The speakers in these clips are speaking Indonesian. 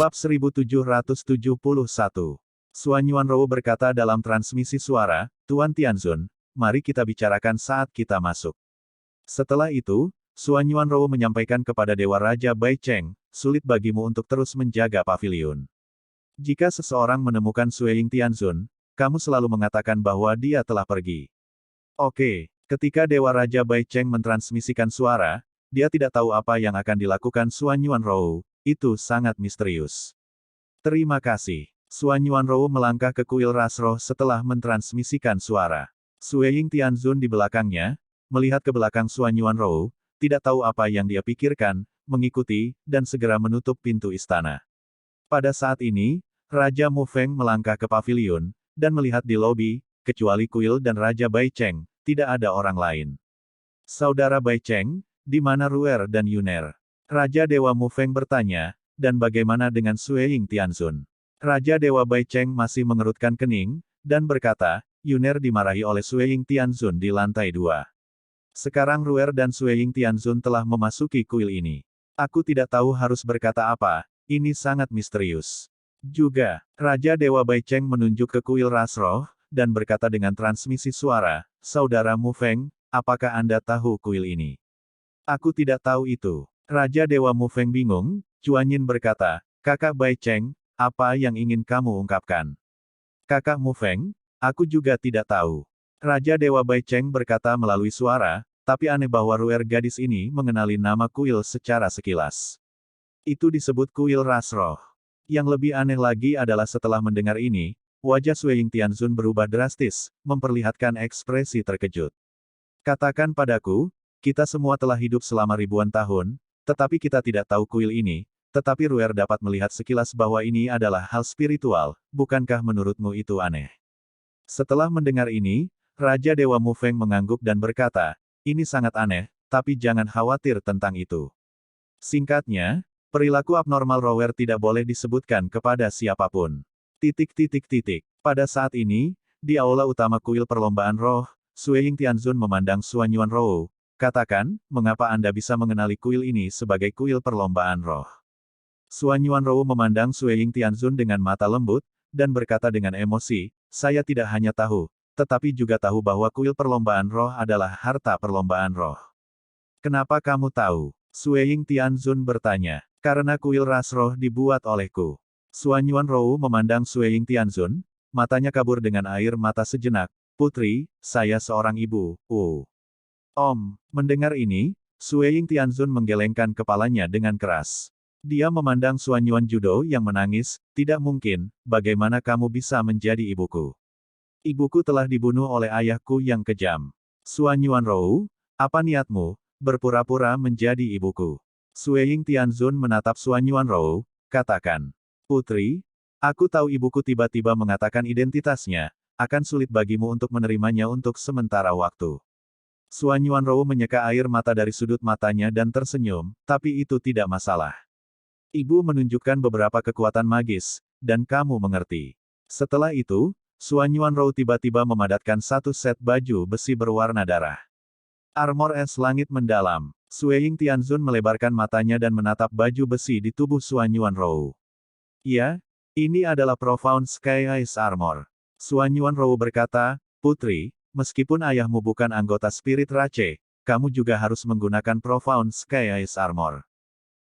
Bab 1771. Suan Yuanrou berkata dalam transmisi suara, Tuan Tianzun, mari kita bicarakan saat kita masuk. Setelah itu, Suan Yuanrou menyampaikan kepada Dewa Raja Bai Cheng, sulit bagimu untuk terus menjaga pavilion. Jika seseorang menemukan Sueying Tianzun, kamu selalu mengatakan bahwa dia telah pergi. Oke, ketika Dewa Raja Bai Cheng mentransmisikan suara, dia tidak tahu apa yang akan dilakukan Suan Yuanrou. Itu sangat misterius. Terima kasih. Suan Yuanrou melangkah ke kuil Rasroh setelah mentransmisikan suara. Sueying Tianzun di belakangnya, melihat ke belakang Suan Yuanrou, tidak tahu apa yang dia pikirkan, mengikuti, dan segera menutup pintu istana. Pada saat ini, Raja Mu Feng melangkah ke pavilion, dan melihat di lobi, kecuali kuil dan Raja Bai Cheng, tidak ada orang lain. Saudara Bai Cheng, di mana Ruer dan Yuner? Raja Dewa Mu Feng bertanya, dan bagaimana dengan Sueying Tianzun? Raja Dewa Bai Cheng masih mengerutkan kening, dan berkata, Yuner dimarahi oleh Sueying Tianzun di lantai 2. Sekarang Ruer dan Sueying Tianzun telah memasuki kuil ini. Aku tidak tahu harus berkata apa, ini sangat misterius. Juga, Raja Dewa Bai Cheng menunjuk ke kuil Rasroh, dan berkata dengan transmisi suara, Saudara Mu Feng, apakah Anda tahu kuil ini? Aku tidak tahu itu. Raja Dewa Mu Feng bingung, Chuanyin berkata, Kakak Bai Cheng, apa yang ingin kamu ungkapkan? Kakak Mu Feng, aku juga tidak tahu. Raja Dewa Bai Cheng berkata melalui suara, tapi aneh bahwa Ruer gadis ini mengenali nama kuil secara sekilas. Itu disebut kuil Rasroh. Yang lebih aneh lagi adalah setelah mendengar ini, wajah Sueying Tianzun berubah drastis, memperlihatkan ekspresi terkejut. Katakan padaku, kita semua telah hidup selama ribuan tahun, tetapi kita tidak tahu kuil ini, tetapi Ruer dapat melihat sekilas bahwa ini adalah hal spiritual, bukankah menurutmu itu aneh? Setelah mendengar ini, Raja Dewa Mu Feng mengangguk dan berkata, ini sangat aneh, tapi jangan khawatir tentang itu. Singkatnya, perilaku abnormal Ruer tidak boleh disebutkan kepada siapapun. Pada saat ini, di aula utama kuil perlombaan roh, Sueying Tianzun memandang Suan Yuanrou. Katakan, mengapa Anda bisa mengenali kuil ini sebagai kuil perlombaan roh? Suan Yuanrou memandang Sueying Tianzun dengan mata lembut, dan berkata dengan emosi, saya tidak hanya tahu, tetapi juga tahu bahwa kuil perlombaan roh adalah harta perlombaan roh. Kenapa kamu tahu? Sueying Tianzun bertanya. Karena kuil Rasroh dibuat olehku. Suan Yuanrou memandang Sueying Tianzun, matanya kabur dengan air mata sejenak, Putri, saya seorang ibu, mendengar ini, Sueying Tianzun menggelengkan kepalanya dengan keras. Dia memandang Suan Yuanjudo yang menangis, tidak mungkin, bagaimana kamu bisa menjadi ibuku? Ibuku telah dibunuh oleh ayahku yang kejam. Suan Yuanrou, apa niatmu, berpura-pura menjadi ibuku? Sueying Tianzun menatap Suan Yuanrou, katakan, Putri, aku tahu ibuku tiba-tiba mengatakan identitasnya, akan sulit bagimu untuk menerimanya untuk sementara waktu. Suan Yuanrou menyeka air mata dari sudut matanya dan tersenyum, tapi itu tidak masalah. Ibu menunjukkan beberapa kekuatan magis, dan kamu mengerti. Setelah itu, Suan Yuanrou tiba-tiba memadatkan satu set baju besi berwarna darah. Armor es langit mendalam. Sueying Tianzun melebarkan matanya dan menatap baju besi di tubuh Suan Yuanrou. Ya, ini adalah Profound Sky Ice Armor. Suan Yuanrou berkata, Putri, meskipun ayahmu bukan anggota Spirit Rache, kamu juga harus menggunakan Profound Sky Ice Armor.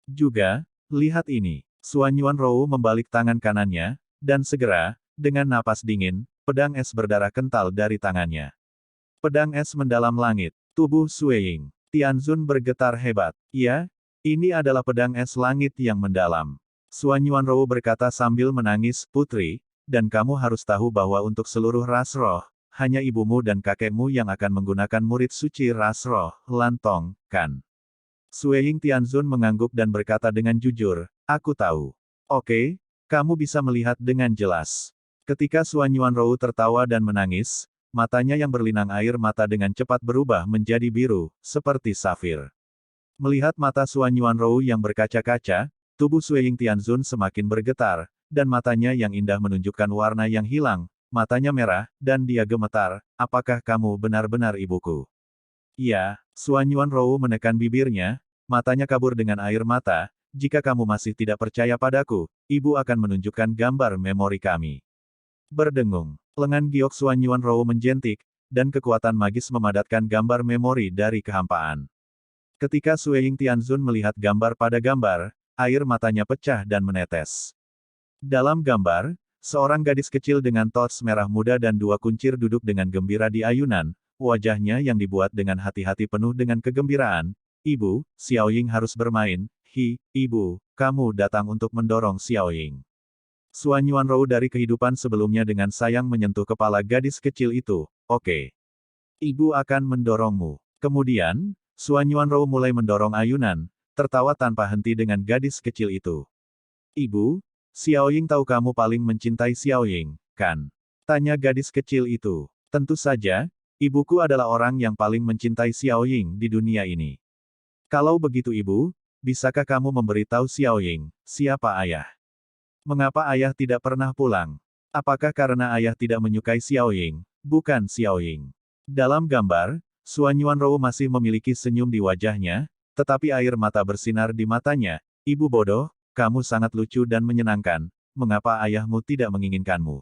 Juga, lihat ini. Suan Yuanrou membalik tangan kanannya, dan segera, dengan napas dingin, pedang es berdarah kental dari tangannya. Pedang es mendalam langit. Tubuh Sueying Tianzun bergetar hebat. Ya, ini adalah pedang es langit yang mendalam. Suan Yuanrou berkata sambil menangis, Putri, dan kamu harus tahu bahwa untuk seluruh ras roh, hanya ibumu dan kakekmu yang akan menggunakan murid suci ras roh, Lantong, kan? Sueying Tianzun mengangguk dan berkata dengan jujur, aku tahu. Oke, kamu bisa melihat dengan jelas. Ketika Suan Yuanrou tertawa dan menangis, matanya yang berlinang air mata dengan cepat berubah menjadi biru, seperti safir. Melihat mata Suan Yuanrou yang berkaca-kaca, tubuh Sueying Tianzun semakin bergetar, dan matanya yang indah menunjukkan warna yang hilang, matanya merah, dan dia gemetar, apakah kamu benar-benar ibuku? Ya, Suan Yuanrou menekan bibirnya, matanya kabur dengan air mata, jika kamu masih tidak percaya padaku, ibu akan menunjukkan gambar memori kami. Berdengung, lengan giok Xuan Yuanrou menjentik, dan kekuatan magis memadatkan gambar memori dari kehampaan. Ketika Sue Ying Tianzun melihat gambar pada gambar, air matanya pecah dan menetes. Dalam gambar, seorang gadis kecil dengan tots merah muda dan dua kuncir duduk dengan gembira di ayunan, wajahnya yang dibuat dengan hati-hati penuh dengan kegembiraan. Ibu, Xiao Ying harus bermain. Ibu, kamu datang untuk mendorong Xiao Ying. Xuan Yuanrou dari kehidupan sebelumnya dengan sayang menyentuh kepala gadis kecil itu. Oke. Ibu akan mendorongmu. Kemudian, Xuan Yuanrou mulai mendorong ayunan, tertawa tanpa henti dengan gadis kecil itu. Ibu, Xiao Ying tahu kamu paling mencintai Xiao Ying, kan? Tanya gadis kecil itu. Tentu saja, ibuku adalah orang yang paling mencintai Xiao Ying di dunia ini. Kalau begitu ibu, bisakah kamu memberitahu Xiao Ying, siapa ayah? Mengapa ayah tidak pernah pulang? Apakah karena ayah tidak menyukai Xiao Ying, bukan Xiao Ying? Dalam gambar, Xuan Yuanrou masih memiliki senyum di wajahnya, tetapi air mata bersinar di matanya. Ibu bodoh, kamu sangat lucu dan menyenangkan. Mengapa ayahmu tidak menginginkanmu?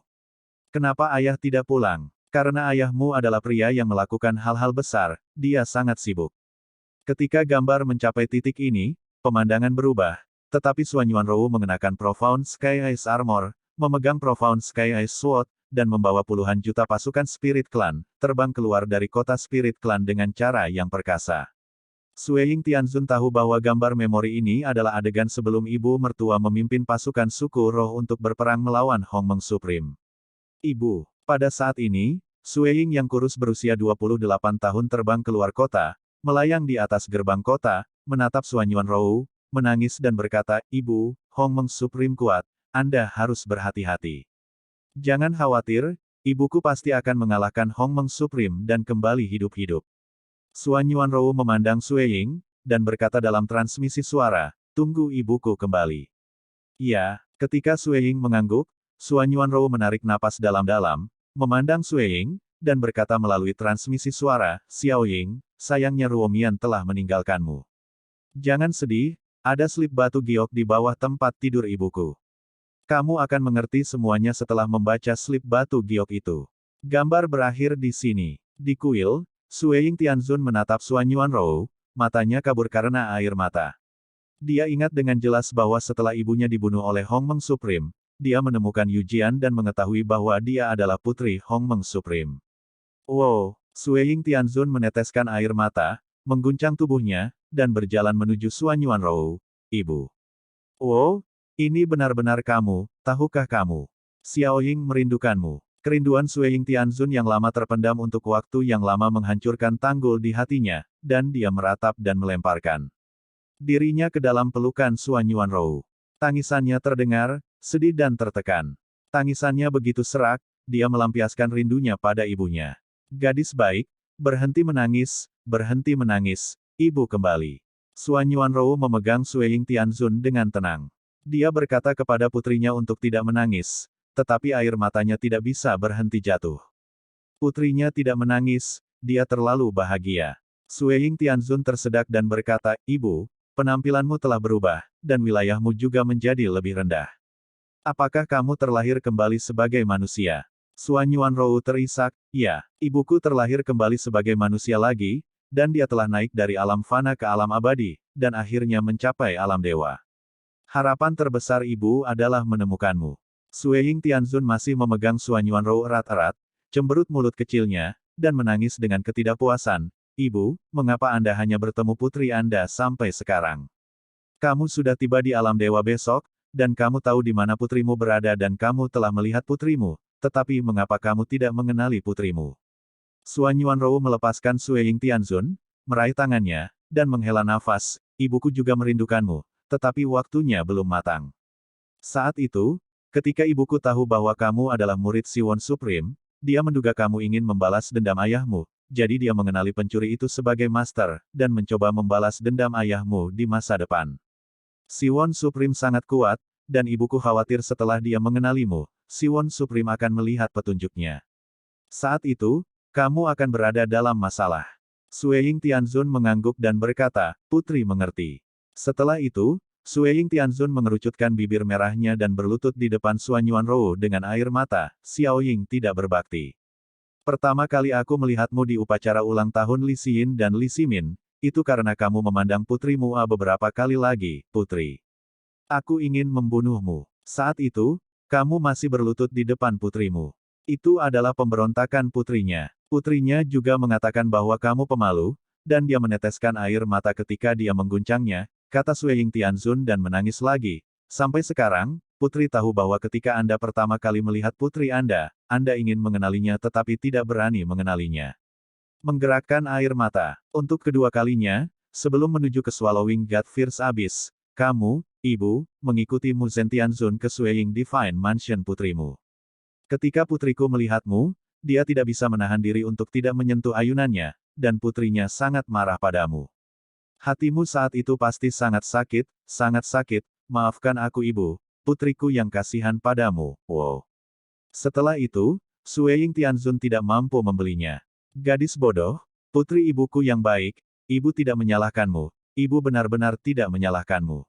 Kenapa ayah tidak pulang? Karena ayahmu adalah pria yang melakukan hal-hal besar, dia sangat sibuk. Ketika gambar mencapai titik ini, pemandangan berubah, tetapi Xuan Yuanrou mengenakan Profound Sky Ice Armor, memegang Profound Sky Ice Sword, dan membawa puluhan juta pasukan Spirit Clan, terbang keluar dari kota Spirit Clan dengan cara yang perkasa. Sue Ying Tianzun tahu bahwa gambar memori ini adalah adegan sebelum ibu mertua memimpin pasukan suku roh untuk berperang melawan Hongmeng Supreme. Ibu, pada saat ini, Sue Ying yang kurus berusia 28 tahun terbang keluar kota, melayang di atas gerbang kota, menatap Xuan Yuanrou, menangis dan berkata, Ibu, Hongmeng Supreme kuat, Anda harus berhati-hati. Jangan khawatir, ibuku pasti akan mengalahkan Hongmeng Supreme dan kembali hidup-hidup. Xuan Yuanrou memandang Sue Ying, dan berkata dalam transmisi suara, tunggu ibuku kembali. Ya, ketika Sue Ying mengangguk, Xuan Yuanrou menarik napas dalam-dalam, memandang Sue Ying, dan berkata melalui transmisi suara, Xiao Ying, sayangnya Ruomian telah meninggalkanmu. Jangan sedih, ada slip batu giok di bawah tempat tidur ibuku. Kamu akan mengerti semuanya setelah membaca slip batu giok itu. Gambar berakhir di sini. Di kuil, Sue Ying Tianzun menatap Xuan Yuanrou, matanya kabur karena air mata. Dia ingat dengan jelas bahwa setelah ibunya dibunuh oleh Hongmeng Supreme, dia menemukan Yu Jian dan mengetahui bahwa dia adalah putri Hongmeng Supreme. Wow, Sue Ying Tianzun meneteskan air mata, mengguncang tubuhnya, dan berjalan menuju Xuan Yuanrou. Ibu. Wow, ini benar-benar kamu, tahukah kamu? Xiao Ying merindukanmu. Kerinduan Sue Ying Tianzun yang lama terpendam untuk waktu yang lama menghancurkan tanggul di hatinya, dan dia meratap dan melemparkan dirinya ke dalam pelukan Xuan Yuanrou. Tangisannya terdengar, sedih dan tertekan. Tangisannya begitu serak, dia melampiaskan rindunya pada ibunya. Gadis baik, berhenti menangis, ibu kembali. Xuan Yuanrou memegang Sue Ying Tianzun dengan tenang. Dia berkata kepada putrinya untuk tidak menangis, tetapi air matanya tidak bisa berhenti jatuh. Putrinya tidak menangis, dia terlalu bahagia. Sue Ying Tianzun tersedak dan berkata, Ibu, penampilanmu telah berubah, dan wilayahmu juga menjadi lebih rendah. Apakah kamu terlahir kembali sebagai manusia? Xuan Yuanrou terisak, ya, ibuku terlahir kembali sebagai manusia lagi, dan dia telah naik dari alam fana ke alam abadi, dan akhirnya mencapai alam dewa. Harapan terbesar ibu adalah menemukanmu. Sue Ying Tianzun masih memegang Xuan Yuanrou erat-erat, cemberut mulut kecilnya, dan menangis dengan ketidakpuasan. Ibu, mengapa Anda hanya bertemu putri Anda sampai sekarang? Kamu sudah tiba di alam dewa besok, dan kamu tahu di mana putrimu berada dan kamu telah melihat putrimu, tetapi mengapa kamu tidak mengenali putrimu? Xuan Yuanrou melepaskan Sue Ying Tianzun, meraih tangannya, dan menghela nafas, ibuku juga merindukanmu. Tetapi waktunya belum matang. Saat itu, ketika ibuku tahu bahwa kamu adalah murid Siwon Supreme, dia menduga kamu ingin membalas dendam ayahmu, jadi dia mengenali pencuri itu sebagai master, dan mencoba membalas dendam ayahmu di masa depan. Siwon Supreme sangat kuat, dan ibuku khawatir setelah dia mengenalimu, Siwon Supreme akan melihat petunjuknya. Saat itu, kamu akan berada dalam masalah. Sue Ying Tianzun mengangguk dan berkata, putri mengerti. Setelah itu, Sue Ying Tianzun mengerucutkan bibir merahnya dan berlutut di depan Suan Yuanrou dengan air mata. Xiao Ying tidak berbakti. Pertama kali aku melihatmu di upacara ulang tahun Li Xin dan Li Ximin, itu karena kamu memandang putrimu beberapa kali lagi, putri. Aku ingin membunuhmu. Saat itu, kamu masih berlutut di depan putrimu. Itu adalah pemberontakan putrinya. Putrinya juga mengatakan bahwa kamu pemalu, dan dia meneteskan air mata ketika dia mengguncangnya, kata Sue Ying Tianzun dan menangis lagi. Sampai sekarang, putri tahu bahwa ketika Anda pertama kali melihat putri Anda ingin mengenalinya tetapi tidak berani mengenalinya. Menggerakkan air mata. Untuk kedua kalinya, sebelum menuju ke Swallowing God Fierce Abyss, kamu, ibu, mengikuti Mu Zhen Tianzun ke Sue Ying Divine Mansion putrimu. Ketika putriku melihatmu, dia tidak bisa menahan diri untuk tidak menyentuh ayunannya, dan putrinya sangat marah padamu. Hatimu saat itu pasti sangat sakit, maafkan aku ibu, putriku yang kasihan padamu, wow. Setelah itu, Sue Ying Tianzun tidak mampu membelinya. Gadis bodoh, putri ibuku yang baik, ibu tidak menyalahkanmu, ibu benar-benar tidak menyalahkanmu.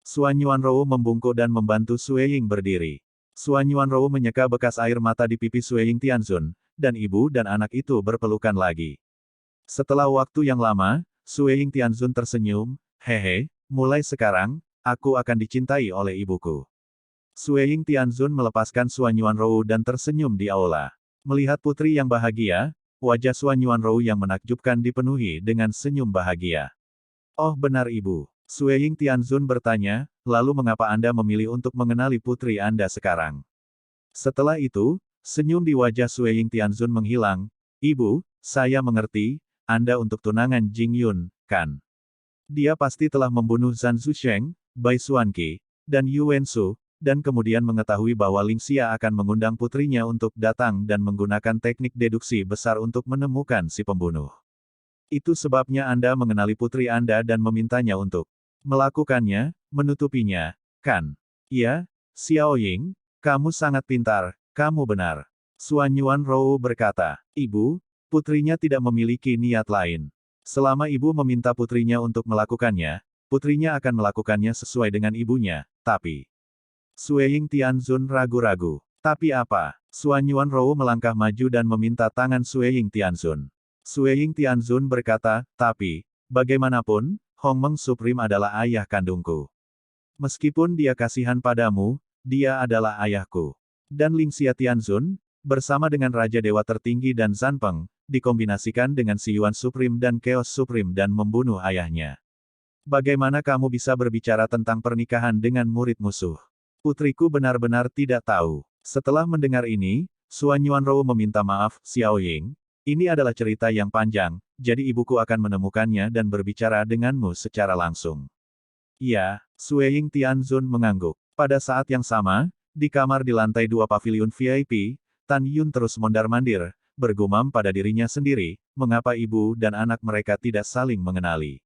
Suan Yuanrou membungkuk dan membantu Sue Ying berdiri. Suan Yuanrou menyeka bekas air mata di pipi Sue Ying Tianzun, dan ibu dan anak itu berpelukan lagi. Setelah waktu yang lama, Sue Ying Tianzun tersenyum, hehe, mulai sekarang, aku akan dicintai oleh ibuku. Sue Ying Tianzun melepaskan Suan Yuanrou dan tersenyum di aula. Melihat putri yang bahagia, wajah Suan Yuanrou yang menakjubkan dipenuhi dengan senyum bahagia. Oh benar ibu. Sue Ying Tianzun bertanya, lalu mengapa Anda memilih untuk mengenali putri Anda sekarang? Setelah itu, senyum di wajah Sue Ying Tianzun menghilang. Ibu, saya mengerti, Anda untuk tunangan Jing Yun, kan? Dia pasti telah membunuh Zhan Zusheng, Bai Xuanqi, dan Yu Wensu, dan kemudian mengetahui bahwa Ling Xia akan mengundang putrinya untuk datang dan menggunakan teknik deduksi besar untuk menemukan si pembunuh. Itu sebabnya Anda mengenali putri Anda dan memintanya untuk melakukannya, menutupinya, kan? Iya, Xiao Ying, kamu sangat pintar, kamu benar. Suan Yuanrou berkata, Ibu, putrinya tidak memiliki niat lain. Selama ibu meminta putrinya untuk melakukannya, putrinya akan melakukannya sesuai dengan ibunya, tapi... Sue Ying Tianzun ragu-ragu. Tapi apa? Suan Yuanrou melangkah maju dan meminta tangan Sue Ying Tianzun. Sue Ying Tianzun berkata, tapi, bagaimanapun, Hong Meng Supreme adalah ayah kandungku. Meskipun dia kasihan padamu, dia adalah ayahku. Dan Ling Xia Tianzun, bersama dengan Raja Dewa Tertinggi dan Zhan Peng, dikombinasikan dengan Si Yuan Supreme dan Chaos Supreme dan membunuh ayahnya. Bagaimana kamu bisa berbicara tentang pernikahan dengan murid musuh? Putriku benar-benar tidak tahu. Setelah mendengar ini, Suan Yuanrou meminta maaf, Xiao Ying. Ini adalah cerita yang panjang, jadi ibuku akan menemukannya dan berbicara denganmu secara langsung. Iya, Sue Ying Tianzun mengangguk. Pada saat yang sama, di kamar di lantai 2 paviliun VIP, Tan Yun terus mondar-mandir, bergumam pada dirinya sendiri, mengapa ibu dan anak mereka tidak saling mengenali.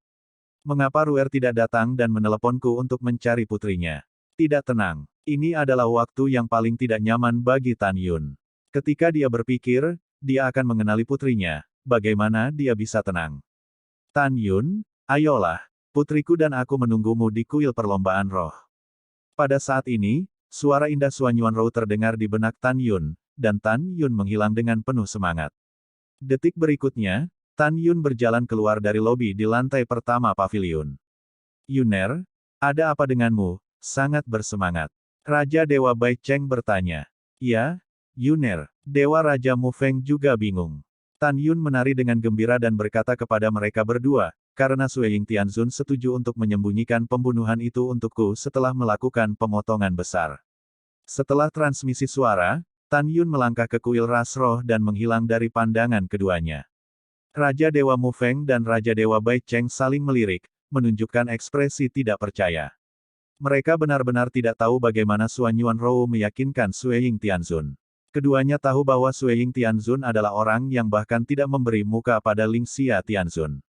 Mengapa Ruer tidak datang dan meneleponku untuk mencari putrinya? Tidak tenang. Ini adalah waktu yang paling tidak nyaman bagi Tan Yun. Ketika dia berpikir, dia akan mengenali putrinya, bagaimana dia bisa tenang? Tan Yun, ayolah, putriku dan aku menunggumu di kuil perlombaan roh. Pada saat ini, suara indah Suan Yuanrou terdengar di benak Tan Yun, dan Tan Yun menghilang dengan penuh semangat. Detik berikutnya, Tan Yun berjalan keluar dari lobi di lantai pertama paviliun. Yuner, ada apa denganmu? Sangat bersemangat. Raja Dewa Bai Cheng bertanya. Ya, Yuner. Dewa Raja Mu Feng juga bingung. Tan Yun menari dengan gembira dan berkata kepada mereka berdua, karena Sue Ying Tianzun setuju untuk menyembunyikan pembunuhan itu untukku setelah melakukan pemotongan besar. Setelah transmisi suara, Tan Yun melangkah ke kuil ras roh dan menghilang dari pandangan keduanya. Raja Dewa Mu Feng dan Raja Dewa Bai Cheng saling melirik, menunjukkan ekspresi tidak percaya. Mereka benar-benar tidak tahu bagaimana Suan Yuanrou meyakinkan Sue Ying Tianzun. Keduanya tahu bahwa Sue Ying Tianzun adalah orang yang bahkan tidak memberi muka pada Ling Xia Tianzun.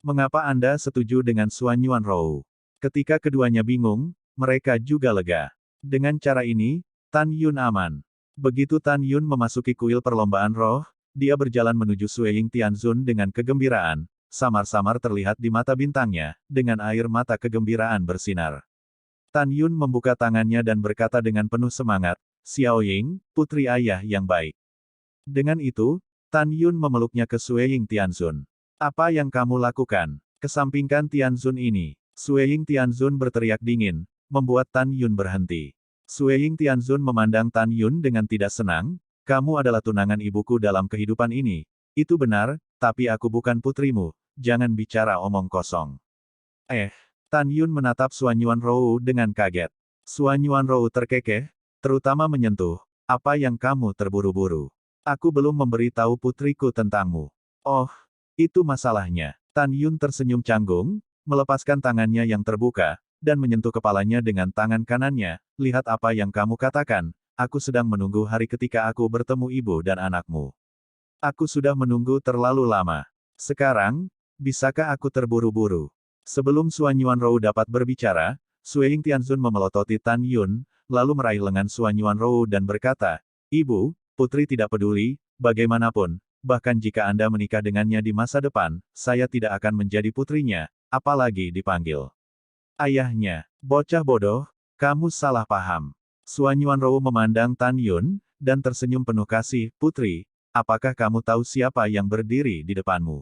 Mengapa Anda setuju dengan Suan Yuanrou? Ketika keduanya bingung, mereka juga lega. Dengan cara ini, Tan Yun aman. Begitu Tan Yun memasuki kuil perlombaan roh, dia berjalan menuju Sue Ying Tianzun dengan kegembiraan, samar-samar terlihat di mata bintangnya, dengan air mata kegembiraan bersinar. Tan Yun membuka tangannya dan berkata dengan penuh semangat, Xiao Ying, putri ayah yang baik. Dengan itu, Tan Yun memeluknya ke Sui Ying Tianzun. Apa yang kamu lakukan? Kesampingkan Tianzun ini. Sui Ying Tianzun berteriak dingin, membuat Tan Yun berhenti. Sui Ying Tianzun memandang Tan Yun dengan tidak senang, kamu adalah tunangan ibuku dalam kehidupan ini. Itu benar, tapi aku bukan putrimu, jangan bicara omong kosong. Tan Yun menatap Suan Yuanrou dengan kaget. Suan Yuanrou terkekeh, terutama menyentuh, apa yang kamu terburu-buru? Aku belum memberi tahu putriku tentangmu. Oh, itu masalahnya. Tan Yun tersenyum canggung, melepaskan tangannya yang terbuka, dan menyentuh kepalanya dengan tangan kanannya. Lihat apa yang kamu katakan, aku sedang menunggu hari ketika aku bertemu ibu dan anakmu. Aku sudah menunggu terlalu lama. Sekarang, bisakah aku terburu-buru? Sebelum Suan Yuanrou dapat berbicara, Sui Ying Tianzun memelototi Tan Yun, lalu meraih lengan Suan Yuanrou dan berkata, Ibu, putri tidak peduli, bagaimanapun, bahkan jika Anda menikah dengannya di masa depan, saya tidak akan menjadi putrinya, apalagi dipanggil ayahnya. Bocah bodoh, kamu salah paham. Suan Yuanrou memandang Tan Yun, dan tersenyum penuh kasih, putri, apakah kamu tahu siapa yang berdiri di depanmu?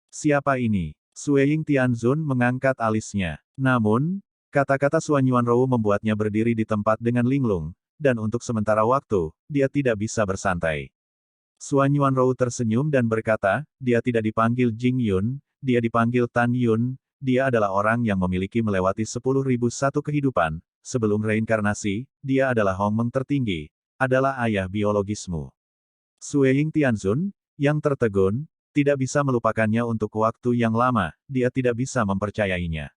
Siapa ini? Sui Ying Tianzun mengangkat alisnya. Namun, kata-kata Suan Yuanrou membuatnya berdiri di tempat dengan linglung, dan untuk sementara waktu, dia tidak bisa bersantai. Suan Yuanrou tersenyum dan berkata, dia tidak dipanggil Jing Yun, dia dipanggil Tan Yun, dia adalah orang yang memiliki melewati 10.001 kehidupan, sebelum reinkarnasi, dia adalah Hongmeng tertinggi, adalah ayah biologismu. Sui Ying Tianzun, yang tertegun, tidak bisa melupakannya untuk waktu yang lama, dia tidak bisa mempercayainya.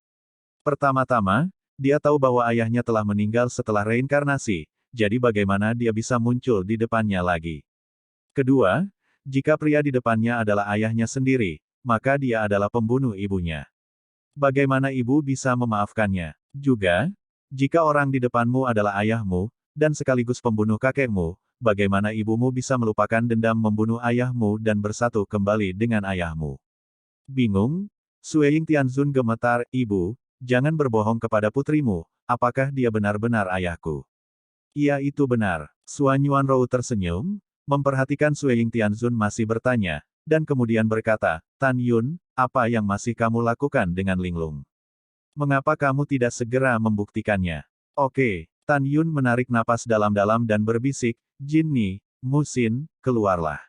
Pertama-tama, dia tahu bahwa ayahnya telah meninggal setelah reinkarnasi, jadi bagaimana dia bisa muncul di depannya lagi. Kedua, jika pria di depannya adalah ayahnya sendiri, maka dia adalah pembunuh ibunya. Bagaimana ibu bisa memaafkannya? Juga, jika orang di depanmu adalah ayahmu, dan sekaligus pembunuh kakekmu, bagaimana ibumu bisa melupakan dendam membunuh ayahmu dan bersatu kembali dengan ayahmu? Bingung? Sui Ying Tianzun gemetar, Ibu, jangan berbohong kepada putrimu, apakah dia benar-benar ayahku? Iya itu benar. Suan Yuanrou tersenyum, memperhatikan Sui Ying Tianzun masih bertanya, dan kemudian berkata, Tan Yun, apa yang masih kamu lakukan dengan linglung? Mengapa kamu tidak segera membuktikannya? Oke, Tan Yun menarik napas dalam-dalam dan berbisik, Jin Ni, Musin, keluarlah.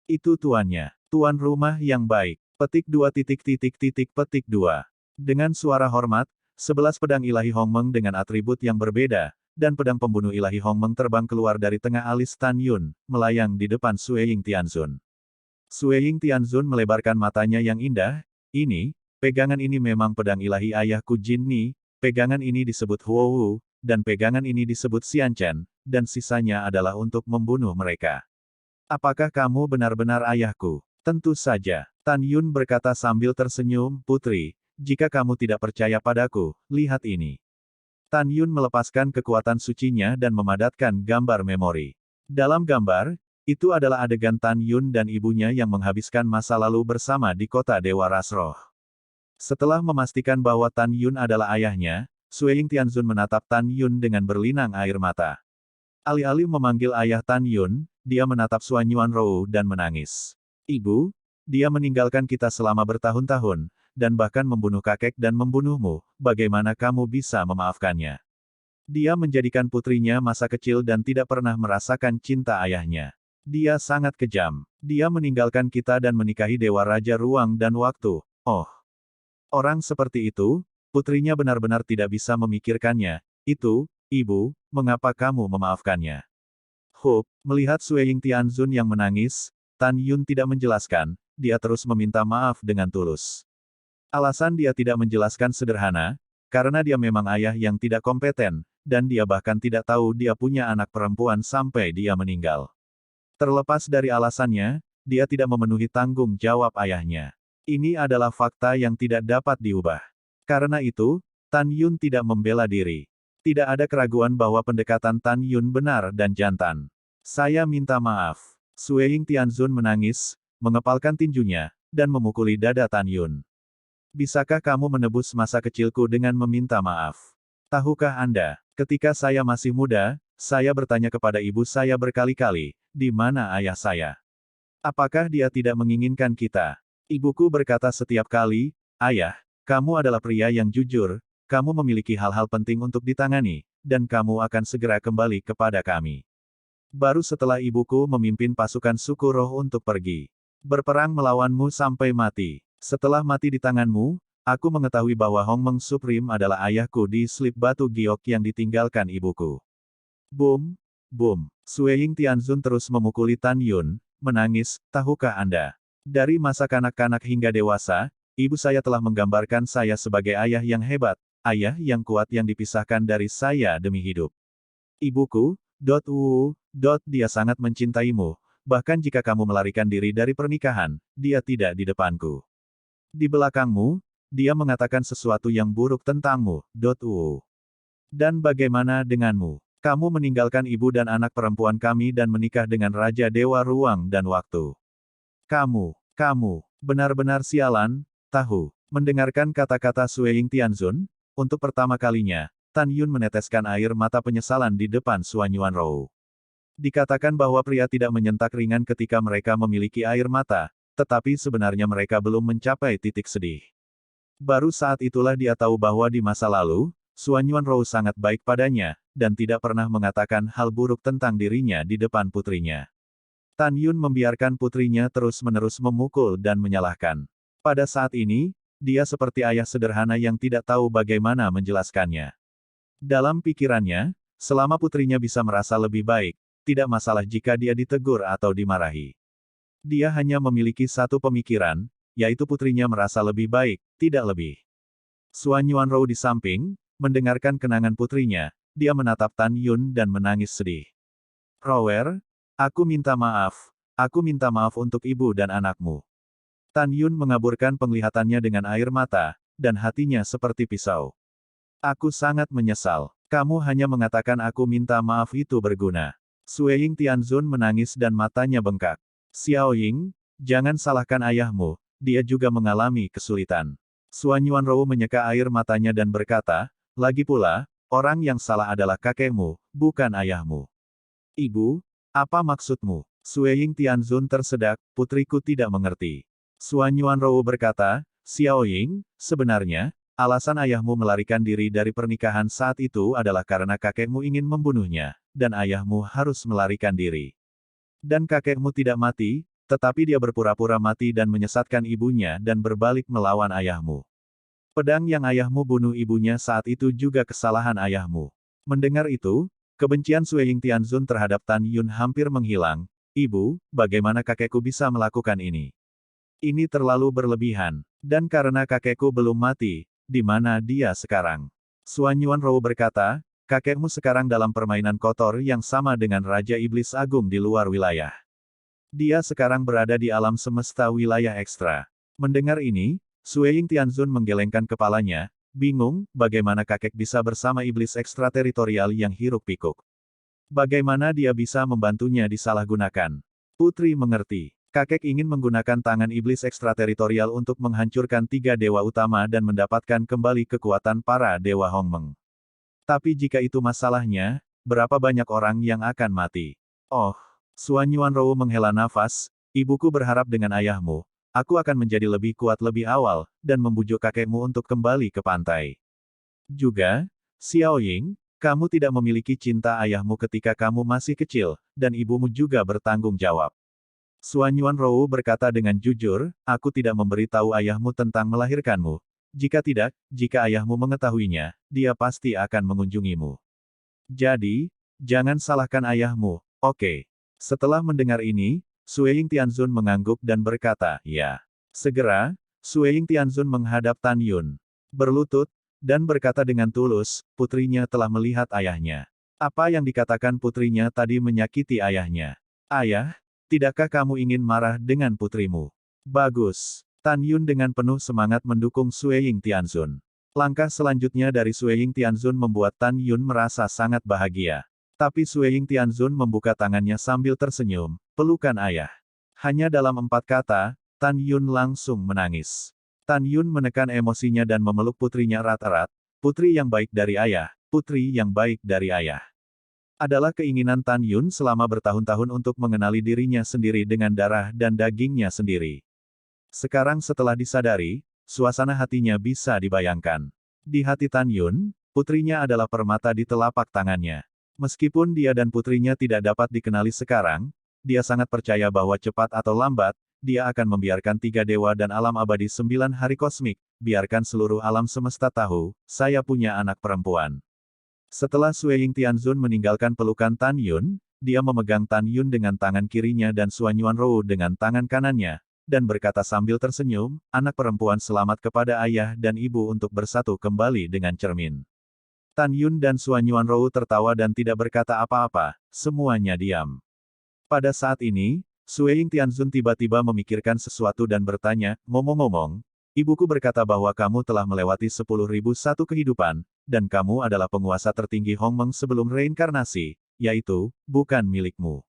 Itu tuannya, tuan rumah yang baik. Petik 2. Dengan suara hormat, 11 pedang ilahi Hongmeng dengan atribut yang berbeda, dan pedang pembunuh ilahi Hongmeng terbang keluar dari tengah alis Tan Yun, melayang di depan Sui Ying Tianzun. Sui Ying Tianzun melebarkan matanya yang indah, pegangan ini memang pedang ilahi ayahku Jin Ni, pegangan ini disebut Huo Wu, dan pegangan ini disebut Xian Chen, dan sisanya adalah untuk membunuh mereka. Apakah kamu benar-benar ayahku? Tentu saja. Tan Yun berkata sambil tersenyum, Putri, jika kamu tidak percaya padaku, lihat ini. Tan Yun melepaskan kekuatan sucinya dan memadatkan gambar memori. Dalam gambar, itu adalah adegan Tan Yun dan ibunya yang menghabiskan masa lalu bersama di kota Dewa Rasroh. Setelah memastikan bahwa Tan Yun adalah ayahnya, Sui Ying Tianzun menatap Tan Yun dengan berlinang air mata. Alih-alih memanggil ayah Tan Yun, dia menatap Suan Yuanrou dan menangis. Ibu, dia meninggalkan kita selama bertahun-tahun, dan bahkan membunuh kakek dan membunuhmu, bagaimana kamu bisa memaafkannya? Dia menjadikan putrinya masa kecil dan tidak pernah merasakan cinta ayahnya. Dia sangat kejam. Dia meninggalkan kita dan menikahi Dewa Raja Ruang dan Waktu. Oh. Orang seperti itu, putrinya benar-benar tidak bisa memikirkannya. Itu, Ibu, mengapa kamu memaafkannya? Melihat Sui Ying Tianzun yang menangis, Tan Yun tidak menjelaskan, dia terus meminta maaf dengan tulus. Alasan dia tidak menjelaskan sederhana, karena dia memang ayah yang tidak kompeten, dan dia bahkan tidak tahu dia punya anak perempuan sampai dia meninggal. Terlepas dari alasannya, dia tidak memenuhi tanggung jawab ayahnya. Ini adalah fakta yang tidak dapat diubah. Karena itu, Tan Yun tidak membela diri. Tidak ada keraguan bahwa pendekatan Tan Yun benar dan jantan. Saya minta maaf. Sui Ying Tianzun menangis, mengepalkan tinjunya, dan memukuli dada Tan Yun. Bisakah kamu menebus masa kecilku dengan meminta maaf? Tahukah Anda, ketika saya masih muda, saya bertanya kepada ibu saya berkali-kali, di mana ayah saya? Apakah dia tidak menginginkan kita? Ibuku berkata setiap kali, ayah, kamu adalah pria yang jujur, kamu memiliki hal-hal penting untuk ditangani, dan kamu akan segera kembali kepada kami. Baru setelah ibuku memimpin pasukan suku roh untuk pergi. Berperang melawanmu sampai mati. Setelah mati di tanganmu, aku mengetahui bahwa Hongmeng Supreme adalah ayahku di slip batu giok yang ditinggalkan ibuku. Boom, boom. Sueying Tianzun terus memukuli Tan Yun, menangis, tahukah Anda? Dari masa kanak-kanak hingga dewasa, ibu saya telah menggambarkan saya sebagai ayah yang hebat, ayah yang kuat yang dipisahkan dari saya demi hidup. Ibuku, dia sangat mencintaimu, bahkan jika kamu melarikan diri dari pernikahan, dia tidak di depanku. Di belakangmu, dia mengatakan sesuatu yang buruk tentangmu, Dan bagaimana denganmu? Kamu meninggalkan ibu dan anak perempuan kami dan menikah dengan Raja Dewa Ruang dan Waktu. Kamu, benar-benar sialan, tahu. Mendengarkan kata-kata Sueying Tianzun, untuk pertama kalinya, Tan Yun meneteskan air mata penyesalan di depan Suan Yuanrou. Dikatakan bahwa pria tidak menyentak ringan ketika mereka memiliki air mata, tetapi sebenarnya mereka belum mencapai titik sedih. Baru saat itulah dia tahu bahwa di masa lalu, Suan Yuanrou sangat baik padanya, dan tidak pernah mengatakan hal buruk tentang dirinya di depan putrinya. Tan Yun membiarkan putrinya terus-menerus memukul dan menyalahkan. Pada saat ini, dia seperti ayah sederhana yang tidak tahu bagaimana menjelaskannya. Dalam pikirannya, selama putrinya bisa merasa lebih baik, tidak masalah jika dia ditegur atau dimarahi. Dia hanya memiliki satu pemikiran, yaitu putrinya merasa lebih baik, tidak lebih. Suan Yuanrou di samping, mendengarkan kenangan putrinya, dia menatap Tan Yun dan menangis sedih. Rower, aku minta maaf untuk ibu dan anakmu. Tan Yun mengaburkan penglihatannya dengan air mata, dan hatinya seperti pisau. Aku sangat menyesal. Kamu hanya mengatakan aku minta maaf itu berguna. Sueying Tianzun menangis dan matanya bengkak. Xiao Ying, jangan salahkan ayahmu, dia juga mengalami kesulitan. Suan Yuanrou menyeka air matanya dan berkata, lagi pula, orang yang salah adalah kakekmu, bukan ayahmu. Ibu, apa maksudmu? Sueying Tianzun tersedak, putriku tidak mengerti. Suan Yuanrou berkata, Xiao Ying, sebenarnya, alasan ayahmu melarikan diri dari pernikahan saat itu adalah karena kakekmu ingin membunuhnya, dan ayahmu harus melarikan diri. Dan kakekmu tidak mati, tetapi dia berpura-pura mati dan menyesatkan ibunya dan berbalik melawan ayahmu. Pedang yang ayahmu bunuh ibunya saat itu juga kesalahan ayahmu. Mendengar itu, kebencian Sueying Tianzun terhadap Tan Yun hampir menghilang. Ibu, bagaimana kakekku bisa melakukan ini? Ini terlalu berlebihan. Dan karena kakekku belum mati, di mana dia sekarang? Suan Yuanrou berkata, kakekmu sekarang dalam permainan kotor yang sama dengan Raja Iblis Agung di luar wilayah. Dia sekarang berada di alam semesta wilayah ekstra. Mendengar ini, Sueying Tianzun menggelengkan kepalanya, bingung, bagaimana kakek bisa bersama iblis ekstrateritorial yang hiruk-pikuk. Bagaimana dia bisa membantunya disalahgunakan? Putri mengerti. Kakek ingin menggunakan tangan iblis ekstrateritorial untuk menghancurkan 3 dewa utama dan mendapatkan kembali kekuatan para dewa Hongmeng. Tapi jika itu masalahnya, berapa banyak orang yang akan mati? Oh, Suan Yuanrou menghela nafas, ibuku berharap dengan ayahmu, aku akan menjadi lebih kuat lebih awal, dan membujuk kakekmu untuk kembali ke pantai. Juga, Xiao Ying, kamu tidak memiliki cinta ayahmu ketika kamu masih kecil, dan ibumu juga bertanggung jawab. Suan Yuanrou berkata dengan jujur, aku tidak memberitahu ayahmu tentang melahirkanmu. Jika tidak, jika ayahmu mengetahuinya, dia pasti akan mengunjungimu. Jadi, jangan salahkan ayahmu, oke? Setelah mendengar ini, Sueying Tianzun mengangguk dan berkata, ya. Segera, Sueying Tianzun menghadap Tan Yun. Berlutut, dan berkata dengan tulus, putrinya telah melihat ayahnya. Apa yang dikatakan putrinya tadi menyakiti ayahnya. Ayah, tidakkah kamu ingin marah dengan putrimu? Bagus. Tan Yun dengan penuh semangat mendukung Sueying Tianzun. Langkah selanjutnya dari Sueying Tianzun membuat Tan Yun merasa sangat bahagia. Tapi Sueying Tianzun membuka tangannya sambil tersenyum, pelukan ayah. Hanya dalam 4 kata, Tan Yun langsung menangis. Tan Yun menekan emosinya dan memeluk putrinya erat-erat, putri yang baik dari ayah, putri yang baik dari ayah. Adalah keinginan Tan Yun selama bertahun-tahun untuk mengenali dirinya sendiri dengan darah dan dagingnya sendiri. Sekarang setelah disadari, suasana hatinya bisa dibayangkan. Di hati Tan Yun, putrinya adalah permata di telapak tangannya. Meskipun dia dan putrinya tidak dapat dikenali sekarang, dia sangat percaya bahwa cepat atau lambat, dia akan membiarkan tiga dewa dan alam abadi 9 hari kosmik, biarkan seluruh alam semesta tahu, saya punya anak perempuan. Setelah Sui Ying Tianzun meninggalkan pelukan Tan Yun, dia memegang Tan Yun dengan tangan kirinya dan Suan Yuanrou dengan tangan kanannya, dan berkata sambil tersenyum, anak perempuan selamat kepada ayah dan ibu untuk bersatu kembali dengan cermin. Tan Yun dan Suan Yuanrou tertawa dan tidak berkata apa-apa, semuanya diam. Pada saat ini, Sui Ying Tianzun tiba-tiba memikirkan sesuatu dan bertanya, ngomong-ngomong, ibuku berkata bahwa kamu telah melewati 10.001 kehidupan, dan kamu adalah penguasa tertinggi Hongmeng sebelum reinkarnasi, yaitu, bukan milikmu.